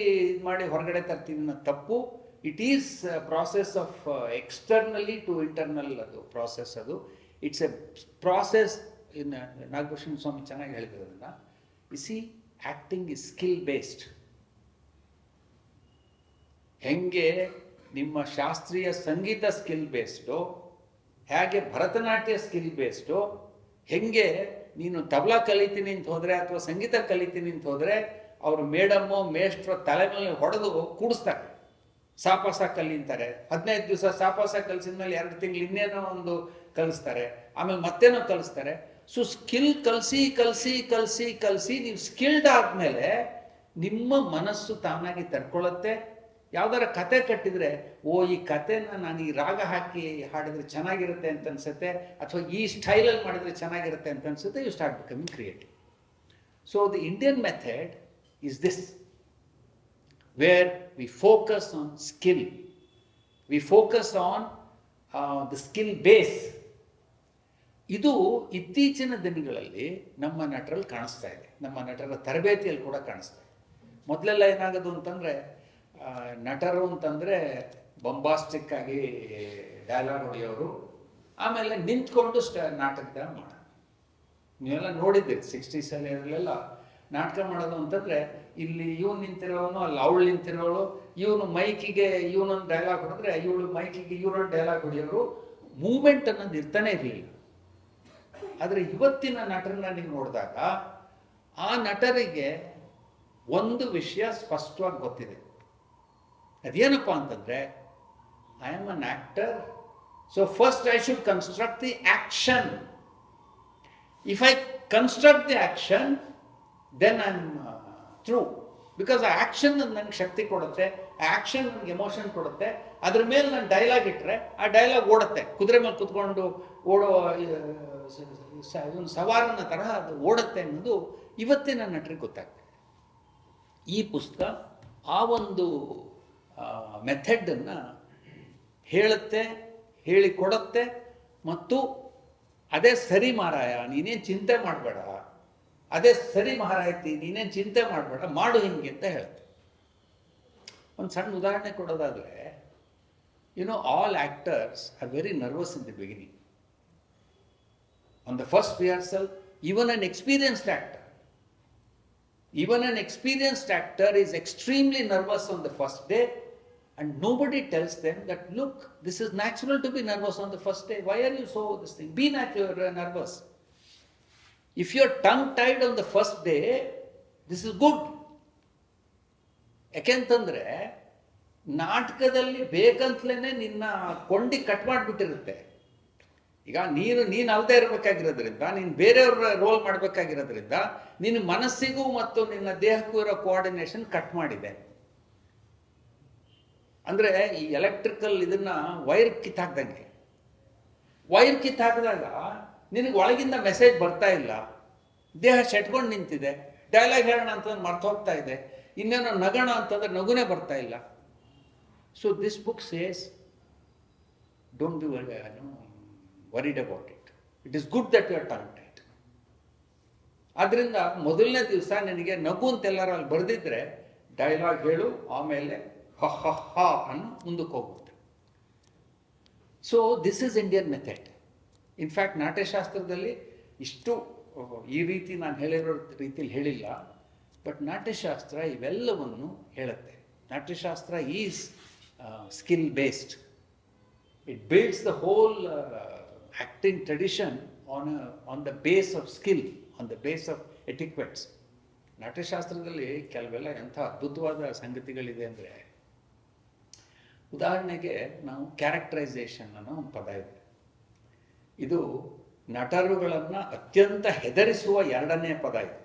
D: ಮಾಡಿ ಹೊರಗಡೆ ತರ್ತೀವಿ ಅನ್ನೋ ತಪ್ಪು. It is process of externally to internal, ಅದು ಪ್ರಾಸೆಸ್, ಅದು it's a process. In Nagabhushana Swamy ಚೆನ್ನಾಗಿ ಹೇಳಿದ್ರು ಅದನ್ನು. You see, acting is skill based. ಹೆಂಗೆ ನಿಮ್ಮ ಶಾಸ್ತ್ರೀಯ ಸಂಗೀತ ಸ್ಕಿಲ್ ಬೇಸ್ಡು, ಹೇಗೆ ಭರತನಾಟ್ಯ ಸ್ಕಿಲ್ ಬೇಸ್ಡು, ಹೆಂಗೆ ನೀನು ತಬಲಾ ಕಲಿತೀನಿ ಅಂತ ಹೋದರೆ ಅಥವಾ ಸಂಗೀತ ಕಲಿತೀನಿ ಅಂತ ಹೋದರೆ ಅವರು ಮೇಡಮ್ಮು ಮೇಷ್ಟ್ರು ತಲೆ ಮೇಲೆ ಹೊಡೆದು ಕೂಡಿಸ್ತಾರೆ, ಸಾಪಾಸ ಕಲಿತಾರೆ. 15 ದಿವಸ ಸಾಪಾಸ ಕಲಿಸಿದ ಮೇಲೆ 2 ತಿಂಗಳು ಇನ್ನೇನೋ ಒಂದು ಕಲಿಸ್ತಾರೆ, ಆಮೇಲೆ ಮತ್ತೇನೋ ಕಲಿಸ್ತಾರೆ. ಸೊ ಸ್ಕಿಲ್ ಕಲಿಸಿ ಕಲಿಸಿ ಕಲಿಸಿ ಕಲಿಸಿ ನೀವು ಸ್ಕಿಲ್ಡ್ ಆದಮೇಲೆ ನಿಮ್ಮ ಮನಸ್ಸು ತಾನಾಗಿ ತಡ್ಕೊಳ್ಳುತ್ತೆ. ಯಾವ್ದಾರ ಕತೆ ಕಟ್ಟಿದರೆ, ಓ ಈ ಕತೆನ ನಾನು ಈ ರಾಗ ಹಾಕಿ ಹಾಡಿದ್ರೆ ಚೆನ್ನಾಗಿರುತ್ತೆ ಅಂತ ಅನ್ಸುತ್ತೆ, ಅಥವಾ ಈ ಸ್ಟೈಲಲ್ಲಿ ಮಾಡಿದರೆ ಚೆನ್ನಾಗಿರುತ್ತೆ ಅಂತ ಅನ್ಸುತ್ತೆ. You start becoming creative. So the Indian method is this, where we focus on skill, we focus on the skill base. ಇದು ಇತ್ತೀಚಿನ ದಿನಗಳಲ್ಲಿ ನಮ್ಮ ನಟರಲ್ಲಿ ಕಾಣಿಸ್ತಾ ಇದೆ, ನಮ್ಮ ನಟರ ತರಬೇತಿಯಲ್ಲಿ ಕೂಡ ಕಾಣಿಸ್ತಾ ಇದೆ. ಮೊದಲೆಲ್ಲ ಏನಾಗೋದು ಅಂತಂದರೆ, ನಟರು ಅಂತಂದರೆ ಬೊಂಬಾಸ್ಟಿಕ್ ಆಗಿ ಡೈಲಾಗ್ ಹೊಡೆಯೋರು, ಆಮೇಲೆ ನಿಂತ್ಕೊಂಡು ನಾಟಕದ ಮಾಡೋದು. ನೀವೆಲ್ಲ ನೋಡಿದ್ದೀರಿ 60s ಅಲ್ಲೆಲ್ಲ ನಾಟಕ ಮಾಡೋದು ಅಂತಂದರೆ, ಇಲ್ಲಿ ಇವನು ನಿಂತಿರೋನು, ಅಲ್ಲಿ ಅವಳು ನಿಂತಿರೋಳು, ಇವನು ಮೈಕಿಗೆ ಇವನೊಂದು ಡೈಲಾಗ್ ಹೊಡೆದ್ರೆ ಇವಳು ಮೈಕಿಗೆ ಇವರೊಂದು ಡೈಲಾಗ್ ಹೊಡೆಯೋರು. ಮೂಮೆಂಟ್ ಅನ್ನೋದು ಇರ್ತಾನೆ ಇರಲಿಲ್ಲ. ಆದರೆ ಇವತ್ತಿನ ನಟರನ್ನ ನೀವು ನೋಡಿದಾಗ ಆ ನಟರಿಗೆ ಒಂದು ವಿಷಯ ಸ್ಪಷ್ಟವಾಗಿ ಗೊತ್ತಿದೆ. ಅದೇನಪ್ಪ ಅಂತಂದರೆ, I am an actor, so first I should construct the action. If I construct the action, then I am through. Because ಆ ಆ್ಯಕ್ಷನ್ ನನಗೆ ಶಕ್ತಿ ಕೊಡುತ್ತೆ, ಆ ಆ್ಯಕ್ಷನ್ ನನಗೆ ಎಮೋಷನ್ ಕೊಡುತ್ತೆ. ಅದ್ರ ಮೇಲೆ ನಾನು ಡೈಲಾಗ್ ಇಟ್ಟರೆ ಆ ಡೈಲಾಗ್ ಓಡುತ್ತೆ. ಕುದುರೆ ಮೇಲೆ ಕುತ್ಕೊಂಡು ಓಡೋ ಸವಾರನ ತರಹ ಅದು ಓಡುತ್ತೆ ಅನ್ನೋದು ಇವತ್ತಿನ ನಟರಿಗೆ ಗೊತ್ತಾಗ್ತದೆ. ಈ ಪುಸ್ತಕ ಆ ಒಂದು ಮೆಥಡನ್ನು ಹೇಳುತ್ತೆ, ಹೇಳಿಕೊಡುತ್ತೆ. ಮತ್ತು ಅದೇ ಸರಿ ಮಾರಾಯ, ನೀನೇನು ಚಿಂತೆ ಮಾಡಬೇಡ, ಅದೇ ಸರಿ ಮಹಾರಾಯ್ತಿ, ನೀನೇನು ಚಿಂತೆ ಮಾಡಬೇಡ, ಮಾಡು ಹಿಂಗೆ ಅಂತ ಹೇಳುತ್ತೆ. ಒಂದು ಸಣ್ಣ ಉದಾಹರಣೆ ಕೊಡೋದಾದರೆ, all actors are very nervous in the beginning. On the first rehearsal, even an experienced actor is extremely nervous on the first day, and nobody tells them that, look, this is natural to be nervous on the first day. Why are you so this thing? Be nervous. If you're tongue tied on the first day, this is good. ಯಾಕೆಂತಂದ್ರೆ ನಾಟಕದಲ್ಲಿ ಬೇಕಂತಲೇ ನಿನ್ನ ಕೊಂಡಿ cut ಮಾಡಿಬಿಟ್ಟಿರುತ್ತೆ. ಈಗ ನೀನು ಅಲ್ಲದೆ ಇರಬೇಕಾಗಿರೋದ್ರಿಂದ, ನೀನು ಬೇರೆಯವ್ರ roll ಮಾಡಬೇಕಾಗಿರೋದ್ರಿಂದ ನಿನ್ನ ಮನಸ್ಸಿಗೂ ಮತ್ತು ನಿನ್ನ ದೇಹಕ್ಕೂ ಇರೋ ಕೋಆರ್ಡಿನೇಷನ್ ಕಟ್ ಮಾಡಿದೆ. ಅಂದರೆ ಈ ಎಲೆಕ್ಟ್ರಿಕಲ್ ಇದನ್ನ ವೈರ್ ಕಿತ್ತಾಕ್ದಂಗೆ, ವೈರ್ ಕಿತ್ತಾಕಿದಾಗ ನಿನಗೆ ಒಳಗಿಂದ ಮೆಸೇಜ್ ಬರ್ತಾ ಇಲ್ಲ, ದೇಹ ಶೆಟ್ಕೊಂಡು ನಿಂತಿದೆ. ಡೈಲಾಗ್ ಹೇಳೋಣ ಅಂತಂದ್ರೆ ಮರ್ತು ಹೋಗ್ತಾ ಇದೆ, ಇನ್ನೇನೋ ನಗಣ ಅಂತಂದ್ರೆ ನಗುನೇ ಬರ್ತಾ ಇಲ್ಲ. So this book says, don't be worried about it. It is good that you are tongue tied. ಆದ್ದರಿಂದ ಮೊದಲನೇ ದಿವಸ ನಿನಗೆ ನಗು ಅಂತೆಲ್ಲರೂ ಅಲ್ಲಿ ಬರೆದಿದ್ರೆ, ಡೈಲಾಗ್ ಹೇಳು, ಆಮೇಲೆ ಹ ಹ ಹ ಅನ್ನು ಮುಂದಕ್ಕೆ ಹೋಗುತ್ತೆ. So this is Indian method. In fact ನಾಟ್ಯಶಾಸ್ತ್ರದಲ್ಲಿ ಇಷ್ಟು ಈ ರೀತಿ ನಾನು ಹೇಳಿರೋ ರೀತಿಯಲ್ಲಿ ಹೇಳಿಲ್ಲ, ಬಟ್ ನಾಟ್ಯಶಾಸ್ತ್ರ ಇವೆಲ್ಲವನ್ನು ಹೇಳುತ್ತೆ. Natyashastra is skill based. It builds the whole acting tradition on the base of skill, on the base of etiquettes. ನಾಟ್ಯಶಾಸ್ತ್ರದಲ್ಲಿ ಕೆಲವೆಲ್ಲ ಎಂಥ ಅದ್ಭುತವಾದ ಸಂಗತಿಗಳಿದೆ ಅಂದರೆ, ಉದಾಹರಣೆಗೆ ನಾವು ಕ್ಯಾರೆಕ್ಟರೈಸೇಷನ್ ಅನ್ನೋ ಒಂದು ಪದ ಇದೆ. ಇದು ನಟರುಗಳನ್ನು ಅತ್ಯಂತ ಹೆದರಿಸುವ 2ನೇ ಪದ ಇದೆ.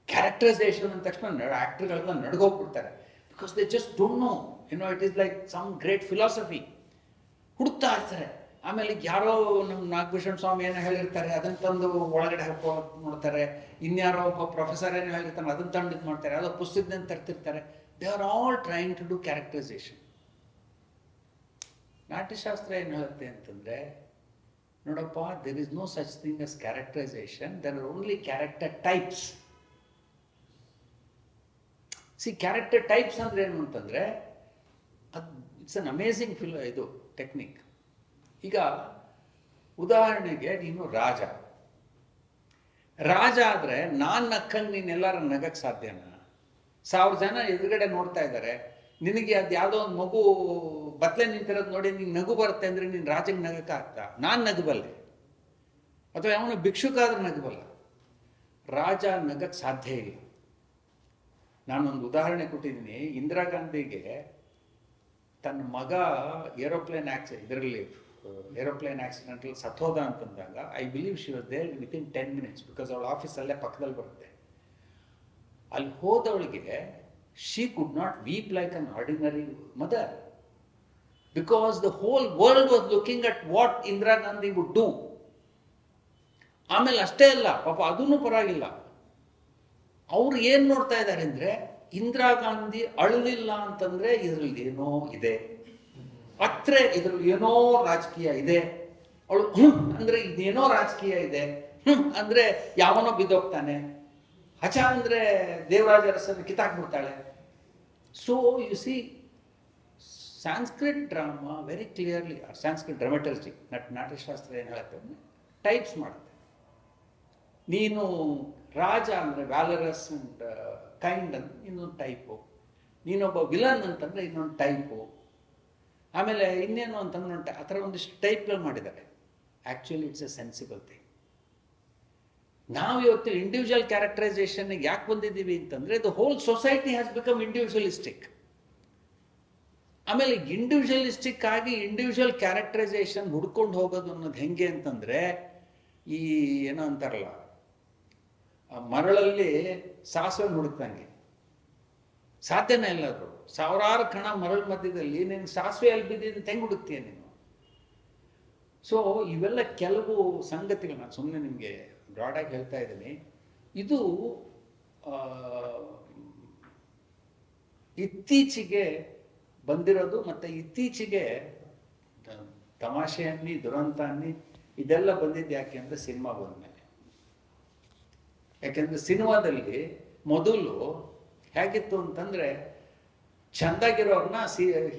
D: ಕ್ಯಾರೆಕ್ಟರೈಸೇಷನ್ ಅಂದ ತಕ್ಷಣ ಆ್ಯಕ್ಟರ್ಗಳನ್ನ ನಡ್ಗೋಗ್ಬಿಡ್ತಾರೆ. Because they just don't know, it is like some great philosophy. ಹುಡುಕ್ತಾ ಇರ್ತಾರೆ. ಆಮೇಲೆ ಯಾರೋ ನಮ್ಮ ನಾಗಭೂಷಣ ಸ್ವಾಮಿ ಏನೋ ಹೇಳಿರ್ತಾರೆ, ಅದನ್ನು ತಂದು ಒಳಗಡೆ ಹಾಕೋ ನೋಡ್ತಾರೆ. ಇನ್ಯಾರೋ ಒಬ್ಬ ಪ್ರೊಫೆಸರ್ ಏನೋ ಹೇಳಿರ್ತಾನೆ, ಅದನ್ನು ತಂದು ಇದು ಮಾಡ್ತಾರೆ. ಯಾವುದೋ ಪುಸ್ತಕದಿಂದ ತರ್ತಿರ್ತಾರೆ. They are all trying to do characterisation. Natyashastra ಏನು ಹೇಳುತ್ತೆ ಅಂತಂದರೆ, ನೋಡಪ್ಪ, there is no such thing as characterization, there are only character types. Character types ಅಂದ್ರೆ ಏನು ಅಂತಂದರೆ, ಅದು ಇಟ್ಸ್ ಅನ್ ಅಮೇಝಿಂಗ್ ಇದು ಟೆಕ್ನಿಕ್. ಈಗ ಉದಾಹರಣೆಗೆ ನೀನು ರಾಜ ಆದರೆ ನಾನು ನಕ್ಕಂಗೆ ನೀನೆಲ್ಲರೂ ನಗಕ್ಕೆ ಸಾಧ್ಯನಾ? 1000 ಜನ ಎದುರುಗಡೆ ನೋಡ್ತಾ ಇದ್ದಾರೆ, ನಿನಗೆ ಅದು ಯಾವುದೋ ಒಂದು ಮಗು ಬತ್ತಲೆ ನಿಂತಿರೋದು ನೋಡಿ ನಿಂಗೆ ನಗು ಬರುತ್ತೆ ಅಂದರೆ ನೀನು ರಾಜಂಗೆ ನಗಕ್ಕೆ ಆಗ್ತಾ? ನಾನು ನಗಬಲ್ಲೆ, ಅಥವಾ ಯಾವನು ಭಿಕ್ಷುಕ ಆದ್ರೆ ನಗಬಲ್ಲ. ರಾಜ ನಗಕ್ಕೆ ಸಾಧ್ಯ ಇಲ್ಲ. ನಾನೊಂದು ಉದಾಹರಣೆ ಕೊಟ್ಟಿದ್ದೀನಿ. ಇಂದಿರಾ ಗಾಂಧಿಗೆ ತನ್ನ ಮಗ ಏರೋಪ್ಲೇನ್ ಆಕ್ಸಿಡೆಂಟಲ್ಲಿ ಸತ್ತೋದ ಅಂತಂದಾಗ, I believe she was there within 10 minutes, because ಅವಳ ಆಫೀಸಲ್ಲೇ ಪಕ್ಕದಲ್ಲಿ ಬರುತ್ತೆ. ಅಲ್ಲಿ ಹೋದವಳಿಗೆ she could not weep like an ordinary mother, because the whole world was looking at what Indira Gandhi would do. ಆಮೇಲೆ ಅಷ್ಟೇ ಅಲ್ಲ, ಪಾಪ ಅದೂ ಪರವಾಗಿಲ್ಲ, ಅವ್ರು ಏನು ನೋಡ್ತಾ ಇದ್ದಾರೆ ಅಂದರೆ, ಇಂದಿರಾ ಗಾಂಧಿ ಅಳಲಿಲ್ಲ ಅಂತಂದರೆ ಇದರಲ್ಲಿ ಏನೋ ಇದೆ, ಅತ್ರೆ ಇದರಲ್ಲಿ ಏನೋ ರಾಜಕೀಯ ಇದೆ, ಅವಳು ಅಂದರೆ ಇದೇನೋ ರಾಜಕೀಯ ಇದೆ, ಅಂದರೆ ಯಾವನೋ ಬಿದ್ದೋಗ್ತಾನೆ, ಹಚ ಅಂದರೆ ದೇವರಾಜ ಅರಸನ್ನು ಕಿತ್ತಾಕ್ಬಿಡ್ತಾಳೆ. So you see, Sanskrit drama very clearly, Sanskrit dramaturgy, Natyashastra ಏನು ಹೇಳುತ್ತೆ, ಟೈಪ್ಸ್ ಮಾಡುತ್ತೆ. ನೀನು ರಾಜ ಅಂದರೆ ವ್ಯಾಲರಸ್ ಅಂಡ್ ಕೈಂಡ್ ಅಂತ ಇನ್ನೊಂದು ಟೈಪು, ನೀನೊಬ್ಬ ವಿಲನ್ ಅಂತಂದರೆ ಇನ್ನೊಂದು ಟೈಪು, ಆಮೇಲೆ ಇನ್ನೇನು ಅಂತಂದ್ರೆ ಆ ಥರ ಒಂದಿಷ್ಟು ಟೈಪ್ಗಳು ಮಾಡಿದ್ದಾರೆ. Actually it's A sensible thing. ನಾವು ಇವತ್ತು ಇಂಡಿವಿಜುವಲ್ ಕ್ಯಾರೆಕ್ಟರೈಸೇಷನ್ಗೆ ಯಾಕೆ ಬಂದಿದ್ದೀವಿ ಅಂತಂದರೆ, the whole society has become individualistic. ಆಮೇಲೆ ಇಂಡಿವಿಜುವಲಿಸ್ಟಿಕ್ ಆಗಿ ಇಂಡಿವಿಜುವಲ್ ಕ್ಯಾರೆಕ್ಟರೈಸೇಷನ್ ಹುಡ್ಕೊಂಡು ಹೋಗೋದು ಅನ್ನೋದು ಹೆಂಗೆ ಅಂತಂದರೆ, ಈ ಏನೋ ಅಂತಾರಲ್ಲ, ಮರಳಲ್ಲಿ ಸಾಸಿವೆ ಹುಡುಕ್ತಂಗೆ, ಸಾಧ್ಯನೇ ಇಲ್ಲ ಅದು. 1000 ಕಣ ಮರಳು ಮಧ್ಯದಲ್ಲಿ ನೀನು ಸಾಸಿವೆ ಅಲ್ಲಿ ಬಿದ್ದಿದ್ದು ಹೆಂಗೆ ಹುಡುಕ್ತೀಯ ನೀನು? ಸೊ ಇವೆಲ್ಲ ಕೆಲವು ಸಂಗತಿಗಳು ನಾನು ಸುಮ್ಮನೆ ನಿಮಗೆ ಬ್ರಾಡಾಗಿ ಹೇಳ್ತಾ ಇದ್ದೀನಿ. ಇದು ಇತ್ತೀಚೆಗೆ ಬಂದಿರೋದು, ಮತ್ತು ಇತ್ತೀಚೆಗೆ ತಮಾಷೆ ಅನ್ನಿ ದುರಂತ ಅನ್ನಿ ಇದೆಲ್ಲ ಬಂದಿದ್ದು ಯಾಕೆ ಅಂದರೆ ಸಿನಿಮಾ ಬಂದಮೇಲೆ. ಯಾಕೆಂದರೆ ಸಿನಿಮಾದಲ್ಲಿ ಮೊದಲು ಹೇಗಿತ್ತು ಅಂತಂದರೆ, ಚೆಂದಾಗಿರೋರನ್ನ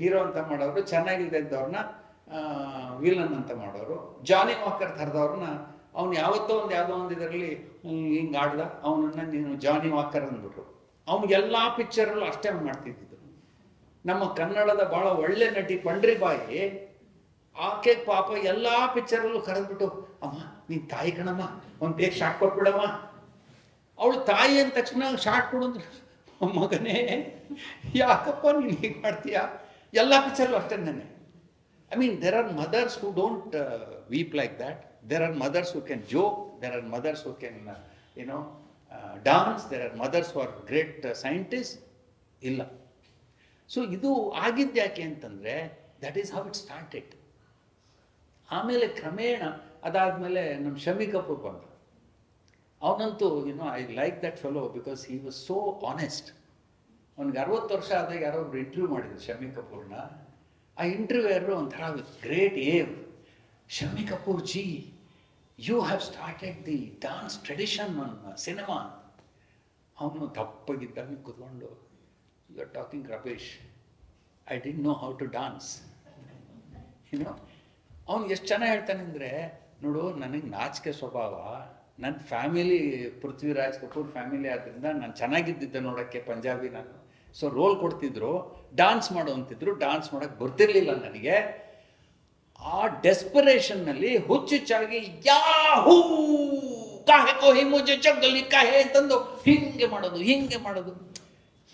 D: ಹೀರೋ ಅಂತ ಮಾಡೋರು, ಚೆನ್ನಾಗಿದ್ದವ್ರನ್ನ ವಿಲನ್ ಅಂತ ಮಾಡೋರು. ಜಾನಿ ವಾಕರ್ ಥರದವ್ರನ್ನ ಅವ್ನು ಯಾವತ್ತೋ ಯಾವುದೋ ಒಂದು ಇದರಲ್ಲಿ ಹಿಂಗೆ ಆಡ್ದ, ಅವನನ್ನು ನೀನು ಜಾನಿ ವಾಕರ್ ಅಂದ್ಬಿಟ್ರು. ಅವ್ನಿಗೆಲ್ಲ ಪಿಕ್ಚರಲ್ಲೂ ಅಷ್ಟೇ ಮಾಡ್ತಿದ್ದಿದ್ದು. ನಮ್ಮ ಕನ್ನಡದ ಭಾಳ ಒಳ್ಳೆ ನಟಿ ಪಂಡ್ರಿಬಾಯಿ, ಆಕೆ ಪಾಪ ಎಲ್ಲ ಪಿಕ್ಚರಲ್ಲೂ ಕರೆದ್ಬಿಟ್ಟು, ಅಮ್ಮ ನೀನು ತಾಯಿ ಕಣಮ್ಮ, ಒಂದು ಬೇಗ ಶಾಟ್ ಕೊಟ್ಬಿಡಮ್ಮ. ಅವಳು ತಾಯಿ ಅಂದ ತಕ್ಷಣ ಶಾಟ್ ಕೊಡಂದ್ರೆ, ಮಗನೇ ಯಾಕಪ್ಪ ನೀನು ಹೀಗೆ ಮಾಡ್ತೀಯಾ? ಎಲ್ಲ ಪಿಕ್ಚರ್ಲು ಅಷ್ಟೇ ನಾನೇ. I mean, there are mothers who don't weep like that. There are mothers who can joke, there are mothers who can dance, there are mothers who are great scientist. ಇಲ್ಲ. ಸೊ ಇದು ಆಗಿದ್ದು ಯಾಕೆ ಅಂತಂದರೆ, that is how it started. ಆಮೇಲೆ ಕ್ರಮೇಣ ಅದಾದಮೇಲೆ ನಮ್ಮ ಶಮಿ ಕಪೂರ್ ಬಂದ. ಅವನಂತೂ I like that fellow because he was so honest. ಅವ್ನಿಗೆ 60 ವರ್ಷ ಆದಾಗ ಯಾರೋ ಒಬ್ರು ಇಂಟರ್ವ್ಯೂ ಮಾಡಿದ್ರು ಶಮಿ ಕಪೂರ್ನ. ಆ ಇಂಟರ್ವ್ಯೂಯರು ಒಂಥರ great aim, Shammi Kapoor ji, you have started the dance tradition on cinema. ಅವನು ತಪ್ಪಗಿದ್ದಾಗ ಕೂತ್ಕೊಂಡು, you are talking rubbish, I didn't know how to dance. ಅವ್ನು ಎಷ್ಟು ಚೆನ್ನಾಗಿ ಹೇಳ್ತಾನೆ ಅಂದರೆ, ನೋಡು ನನಗೆ ನಾಚಿಕೆ ಸ್ವಭಾವ, ನನ್ನ ಫ್ಯಾಮಿಲಿ ಪೃಥ್ವಿರಾಜ್ ಕಪೂರ್ ಫ್ಯಾಮಿಲಿ ಆದ್ದರಿಂದ ನಾನು ಚೆನ್ನಾಗಿದ್ದಿದ್ದೆ ನೋಡೋಕ್ಕೆ, ಪಂಜಾಬಿ ನಾನು. ಸೊ ರೋಲ್ ಕೊಡ್ತಿದ್ರು, ಡಾನ್ಸ್ ಮಾಡು ಅಂತಿದ್ರು, ಡಾನ್ಸ್ ಮಾಡೋಕ್ಕೆ ಬರ್ತಿರ್ಲಿಲ್ಲ ನನಗೆ. ಆ ಡೆಸ್ಪರೇಷನ್ನಲ್ಲಿ ಹುಚ್ಚುಚ್ಚಾಗಿ ಯಾಹೂ ಕಾಹೆ ಕೋಹಿ ಮುಜೆ ಜಗ್ಗಲಿ ಕಾಹೆ ಅಂತಂದು ಹಿಂಗೆ ಮಾಡೋದು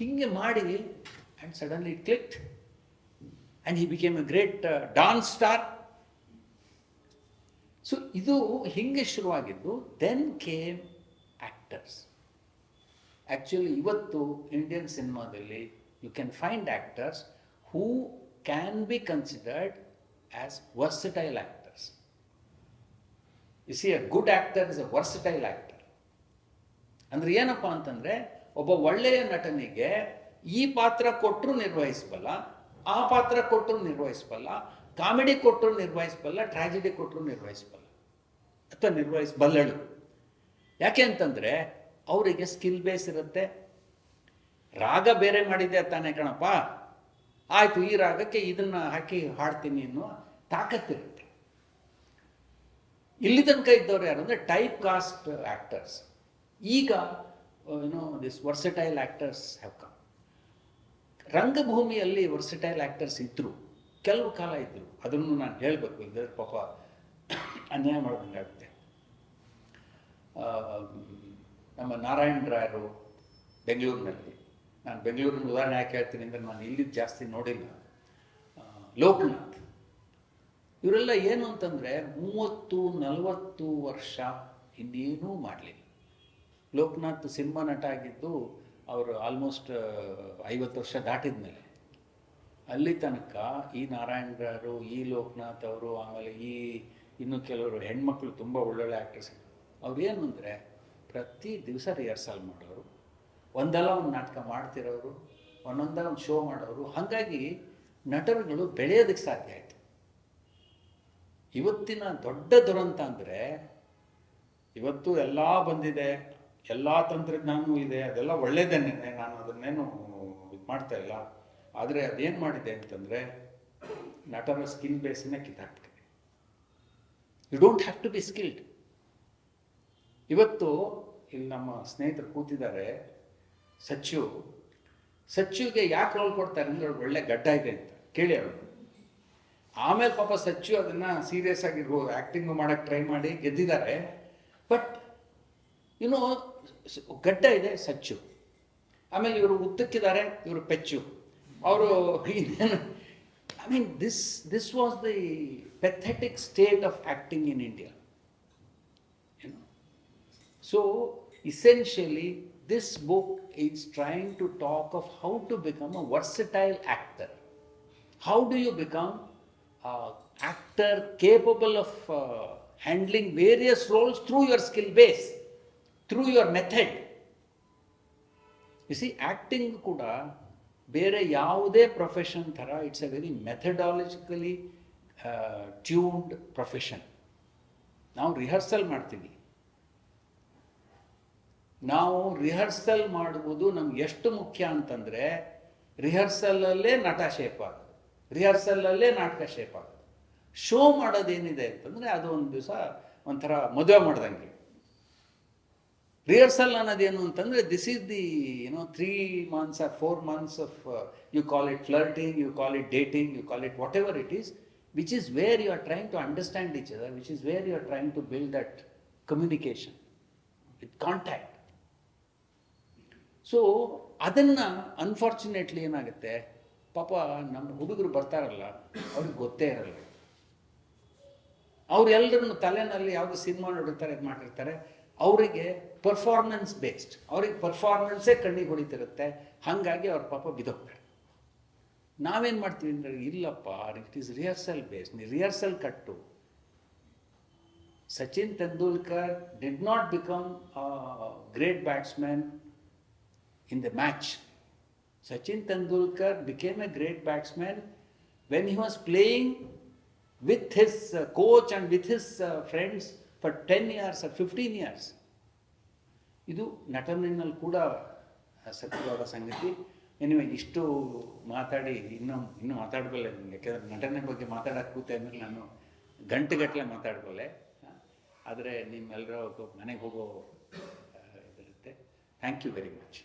D: ಹಿಂಗೆ ಮಾಡಿ, and suddenly it clicked and he became a great dance star. So ಇದು ಹಿಂಗೆ ಶುರುವಾಗಿದ್ದು. Then came actors. ಆ್ಯಕ್ಚುಲಿ ಇವತ್ತು ಇಂಡಿಯನ್ ಸಿನಿಮಾದಲ್ಲಿ you can find actors who can be considered as versatile actors. You see, a good actor is a versatile actor. ಅಂದರೆ ಏನಪ್ಪ ಅಂತಂದರೆ, ಒಬ್ಬ ಒಳ್ಳೆಯ ನಟನಿಗೆ ಈ ಪಾತ್ರ ಕೊಟ್ಟರು ನಿರ್ವಹಿಸಬಲ್ಲ, ಆ ಪಾತ್ರ ಕೊಟ್ಟರು ನಿರ್ವಹಿಸಬಲ್ಲ, ಕಾಮಿಡಿ ಕೊಟ್ಟರು ನಿರ್ವಹಿಸಬಲ್ಲ, ಟ್ರಾಜಿಡಿ ಕೊಟ್ಟರು ನಿರ್ವಹಿಸಬಲ್ಲ. ನಿರ್ವಹಿಸಬಲ್ಲಳು. ಯಾಕೆ ಅಂತಂದರೆ ಅವರಿಗೆ ಸ್ಕಿಲ್ ಬೇಸ್ ಇರುತ್ತೆ. ರಾಗ ಬೇರೆ ಮಾಡಿದ್ದೆ ತಾನೇ ಕಣಪ್ಪ, ಆಯಿತು ಈ ರಾಗಕ್ಕೆ ಇದನ್ನು ಹಾಕಿ ಹಾಡ್ತೀನಿ ಅನ್ನೋ ತಾಕತ್ತಿರುತ್ತೆ. ಇಲ್ಲಿ ತನಕ ಇದ್ದವ್ರು ಯಾರು ಅಂದರೆ ಟೈಪ್ ಕಾಸ್ಟ್ ಆ್ಯಕ್ಟರ್ಸ್. ಈಗ this versatile actors have come. ರಂಗಭೂಮಿಯಲ್ಲಿ ವರ್ಸಟೈಲ್ ಆ್ಯಕ್ಟರ್ಸ್ ಇದ್ದರು, ಕೆಲವು ಕಾಲ ಇದ್ದರು. ಅದನ್ನು ನಾನು ಹೇಳಬೇಕು, ಇಲ್ಲದ್ರೆ ಪಾಪ ಅನ್ಯಾಯ ಮಾಡೋದಂಗಾಗುತ್ತೆ. ನಮ್ಮ ನಾರಾಯಣ ರಾಯರು ಬೆಂಗಳೂರಿನಲ್ಲಿ, ನಾನು ಬೆಂಗಳೂರಿನ ಉದಾಹರಣೆ ಯಾಕೆ ಹೇಳ್ತೀನಿ ಅಂದರೆ ನಾನು ಇಲ್ಲಿದ್ದು ಜಾಸ್ತಿ ನೋಡಿಲ್ಲ. ಲೋಕನಾಥ್, ಇವರೆಲ್ಲ ಏನು ಅಂತಂದರೆ 30-40 ವರ್ಷ ಇನ್ನೇನೂ ಮಾಡಲಿಲ್ಲ. ಲೋಕನಾಥ್ ಸಿನಿಮಾ ನಟ ಆಗಿದ್ದು ಅವರು ಆಲ್ಮೋಸ್ಟ್ 50 ವರ್ಷ ದಾಟಿದ ಮೇಲೆ. ಅಲ್ಲಿ ತನಕ ಈ ನಾರಾಯಣರಾಯರು, ಈ ಲೋಕನಾಥ್ ಅವರು, ಆಮೇಲೆ ಇನ್ನು ಕೆಲವರು ಹೆಣ್ಮಕ್ಳು ತುಂಬ ಒಳ್ಳೊಳ್ಳೆ ಆ್ಯಕ್ಟರ್ಸ್, ಅವ್ರು ಏನು ಅಂದರೆ ಪ್ರತಿ ದಿವಸ ರಿಹರ್ಸಲ್ ಮಾಡೋರು, ಒಂದಲ್ಲ ಒಂದು ನಾಟಕ ಮಾಡ್ತಿರೋರು, ಒಂದೊಂದಲ್ಲ ಒಂದು ಶೋ ಮಾಡೋರು. ಹಾಗಾಗಿ ನಟರುಗಳು ಬೆಳೆಯೋದಕ್ಕೆ ಸಾಧ್ಯ ಆಯಿತು. ಇವತ್ತಿನ ದೊಡ್ಡ ದುರಂತ ಅಂದರೆ ಇವತ್ತು ಎಲ್ಲ ಬಂದಿದೆ, ಎಲ್ಲ ತಂತ್ರಜ್ಞಾನವೂ ಇದೆ, ಅದೆಲ್ಲ ಒಳ್ಳೆಯದೇನೆ, ನಾನು ಅದನ್ನೇನು ಇದು ಮಾಡ್ತಾ ಇಲ್ಲ. ಆದರೆ ಅದೇನು ಮಾಡಿದೆ ಅಂತಂದರೆ ನಟರ ಸ್ಕಿಲ್ ಬೇಸನ್ನೇ ಕಿತ್ತಾಕ್ಬಿಟ್ಟಿದೆ. You don't have to be skilled. ಇವತ್ತು ಇಲ್ಲಿ ನಮ್ಮ ಸ್ನೇಹಿತರು ಕೂತಿದ್ದಾರೆ, ಸಚ್ಚುಗೆ ಯಾಕೆ ರೋಲ್ ಕೊಡ್ತಾರೆ ಅಂದರೆ ಅವ್ರಿಗೆ ಒಳ್ಳೆ ಗಡ್ಡ ಇದೆ ಅಂತ ಕೇಳಿ ಅವರು. ಆಮೇಲೆ ಪಾಪ ಸಚ್ಚು ಅದನ್ನು ಸೀರಿಯಸ್ ಆಗಿರ್ಬೋದು ಆ್ಯಕ್ಟಿಂಗು ಮಾಡೋಕ್ಕೆ ಟ್ರೈ ಮಾಡಿ ಗೆದ್ದಿದ್ದಾರೆ. ಬಟ್ ಗಡ್ಡ ಇದೆ ಸಚ್ಚು. ಆಮೇಲೆ ಇವರು ಉತ್ತಕ್ಕಿದ್ದಾರೆ, ಇವರು ಪೆಚ್ಚು. ಅವರು I mean this was the pathetic state of acting in India. So essentially this book is trying to talk of how to become a versatile actor. How do you become an actor capable of handling various roles through your skill base, through your method. You see, acting kuda ಬೇರೆ ಯಾವುದೇ profession ಥರ it's a very methodologically tuned profession. ನಾವು rehearsal ಮಾಡ್ತೀವಿ. ನಾವು rehearsal ಮಾಡುವುದು ನಮ್ಗೆ ಎಷ್ಟು ಮುಖ್ಯ ಅಂತಂದರೆ ರಿಹರ್ಸಲಲ್ಲೇ ನಟ ಶೇಪ್ ಆಗೋದು, ರಿಹರ್ಸಲಲ್ಲೇ ನಾಟಕ ಶೇಪ್ ಆಗೋದು. ಶೋ ಮಾಡೋದೇನಿದೆ ಅಂತಂದರೆ ಅದು ಒಂದು ದಿವಸ ಒಂಥರ ಮದುವೆ ಮಾಡ್ದಂಗೆ. ರಿಹರ್ಸಲ್ ಅನ್ನೋದೇನು ಅಂತಂದರೆ this is the 3 months or 4 months of you call it flirting, you call it dating, you call it whatever it is, which is where you are trying to understand each other, which is where you are trying to build that communication with contact. So ಅದನ್ನು unfortunately ಏನಾಗುತ್ತೆ, ಪಾಪ ನಮ್ಮ ಹುಡುಗರು ಬರ್ತಾರಲ್ಲ ಅವ್ರಿಗೆ ಗೊತ್ತೇ ಇರಲ್ಲ. ಅವರೆಲ್ಲರನ್ನು ತಲೆನಲ್ಲಿ ಯಾವುದೋ ಸಿನಿಮಾ ನೋಡಿರ್ತಾರೆ, ಇದು ಮಾಡಿರ್ತಾರೆ. ಅವರಿಗೆ ಪರ್ಫಾರ್ಮೆನ್ಸ್ ಬೇಸ್ಡ್, ಅವ್ರಿಗೆ ಪರ್ಫಾರ್ಮೆನ್ಸೇ ಕಣ್ಣಿಗೆ ಹೊಡಿತಿರುತ್ತೆ. ಹಾಗಾಗಿ ಅವ್ರ ಪಾಪ ಬಿದ್ದೋಗ್ತಾರೆ. ನಾವೇನು ಮಾಡ್ತೀವಿ ಅಂದರೆ ಇಲ್ಲಪ್ಪ, ಇಟ್ ಈಸ್ ರಿಹರ್ಸಲ್ ಬೇಸ್ಡ್, ನೀ ರಿಹರ್ಸಲ್ ಕಟ್ಟು. Sachin Tendulkar did not become a great batsman in the match. Sachin Tendulkar became a great batsman when he was playing with his coach and with his friends for 10 years or 15 years. ಇದು ನಟನಿನಲ್ಲಿ ಕೂಡ ಸತ್ಯವಾದ ಸಂಗತಿ. Anyway, ಇಷ್ಟು ಮಾತಾಡಿ ಇನ್ನೂ ಮಾತಾಡಬಲ್ಲೆ. ಯಾಕೆಂದರೆ ನಟನೆ ಬಗ್ಗೆ ಮಾತಾಡೋಕ್ಕೆ ಕೂತೆ ಅಂದರೆ ನಾನು ಗಂಟೆಗಟ್ಟಲೆ ಮಾತಾಡಬಲ್ಲೆ. ಆದರೆ ನಿಮ್ಮೆಲ್ಲರೂ ಮನೆಗೆ ಹೋಗೋ ಇದಿರುತ್ತೆ. Thank you very much.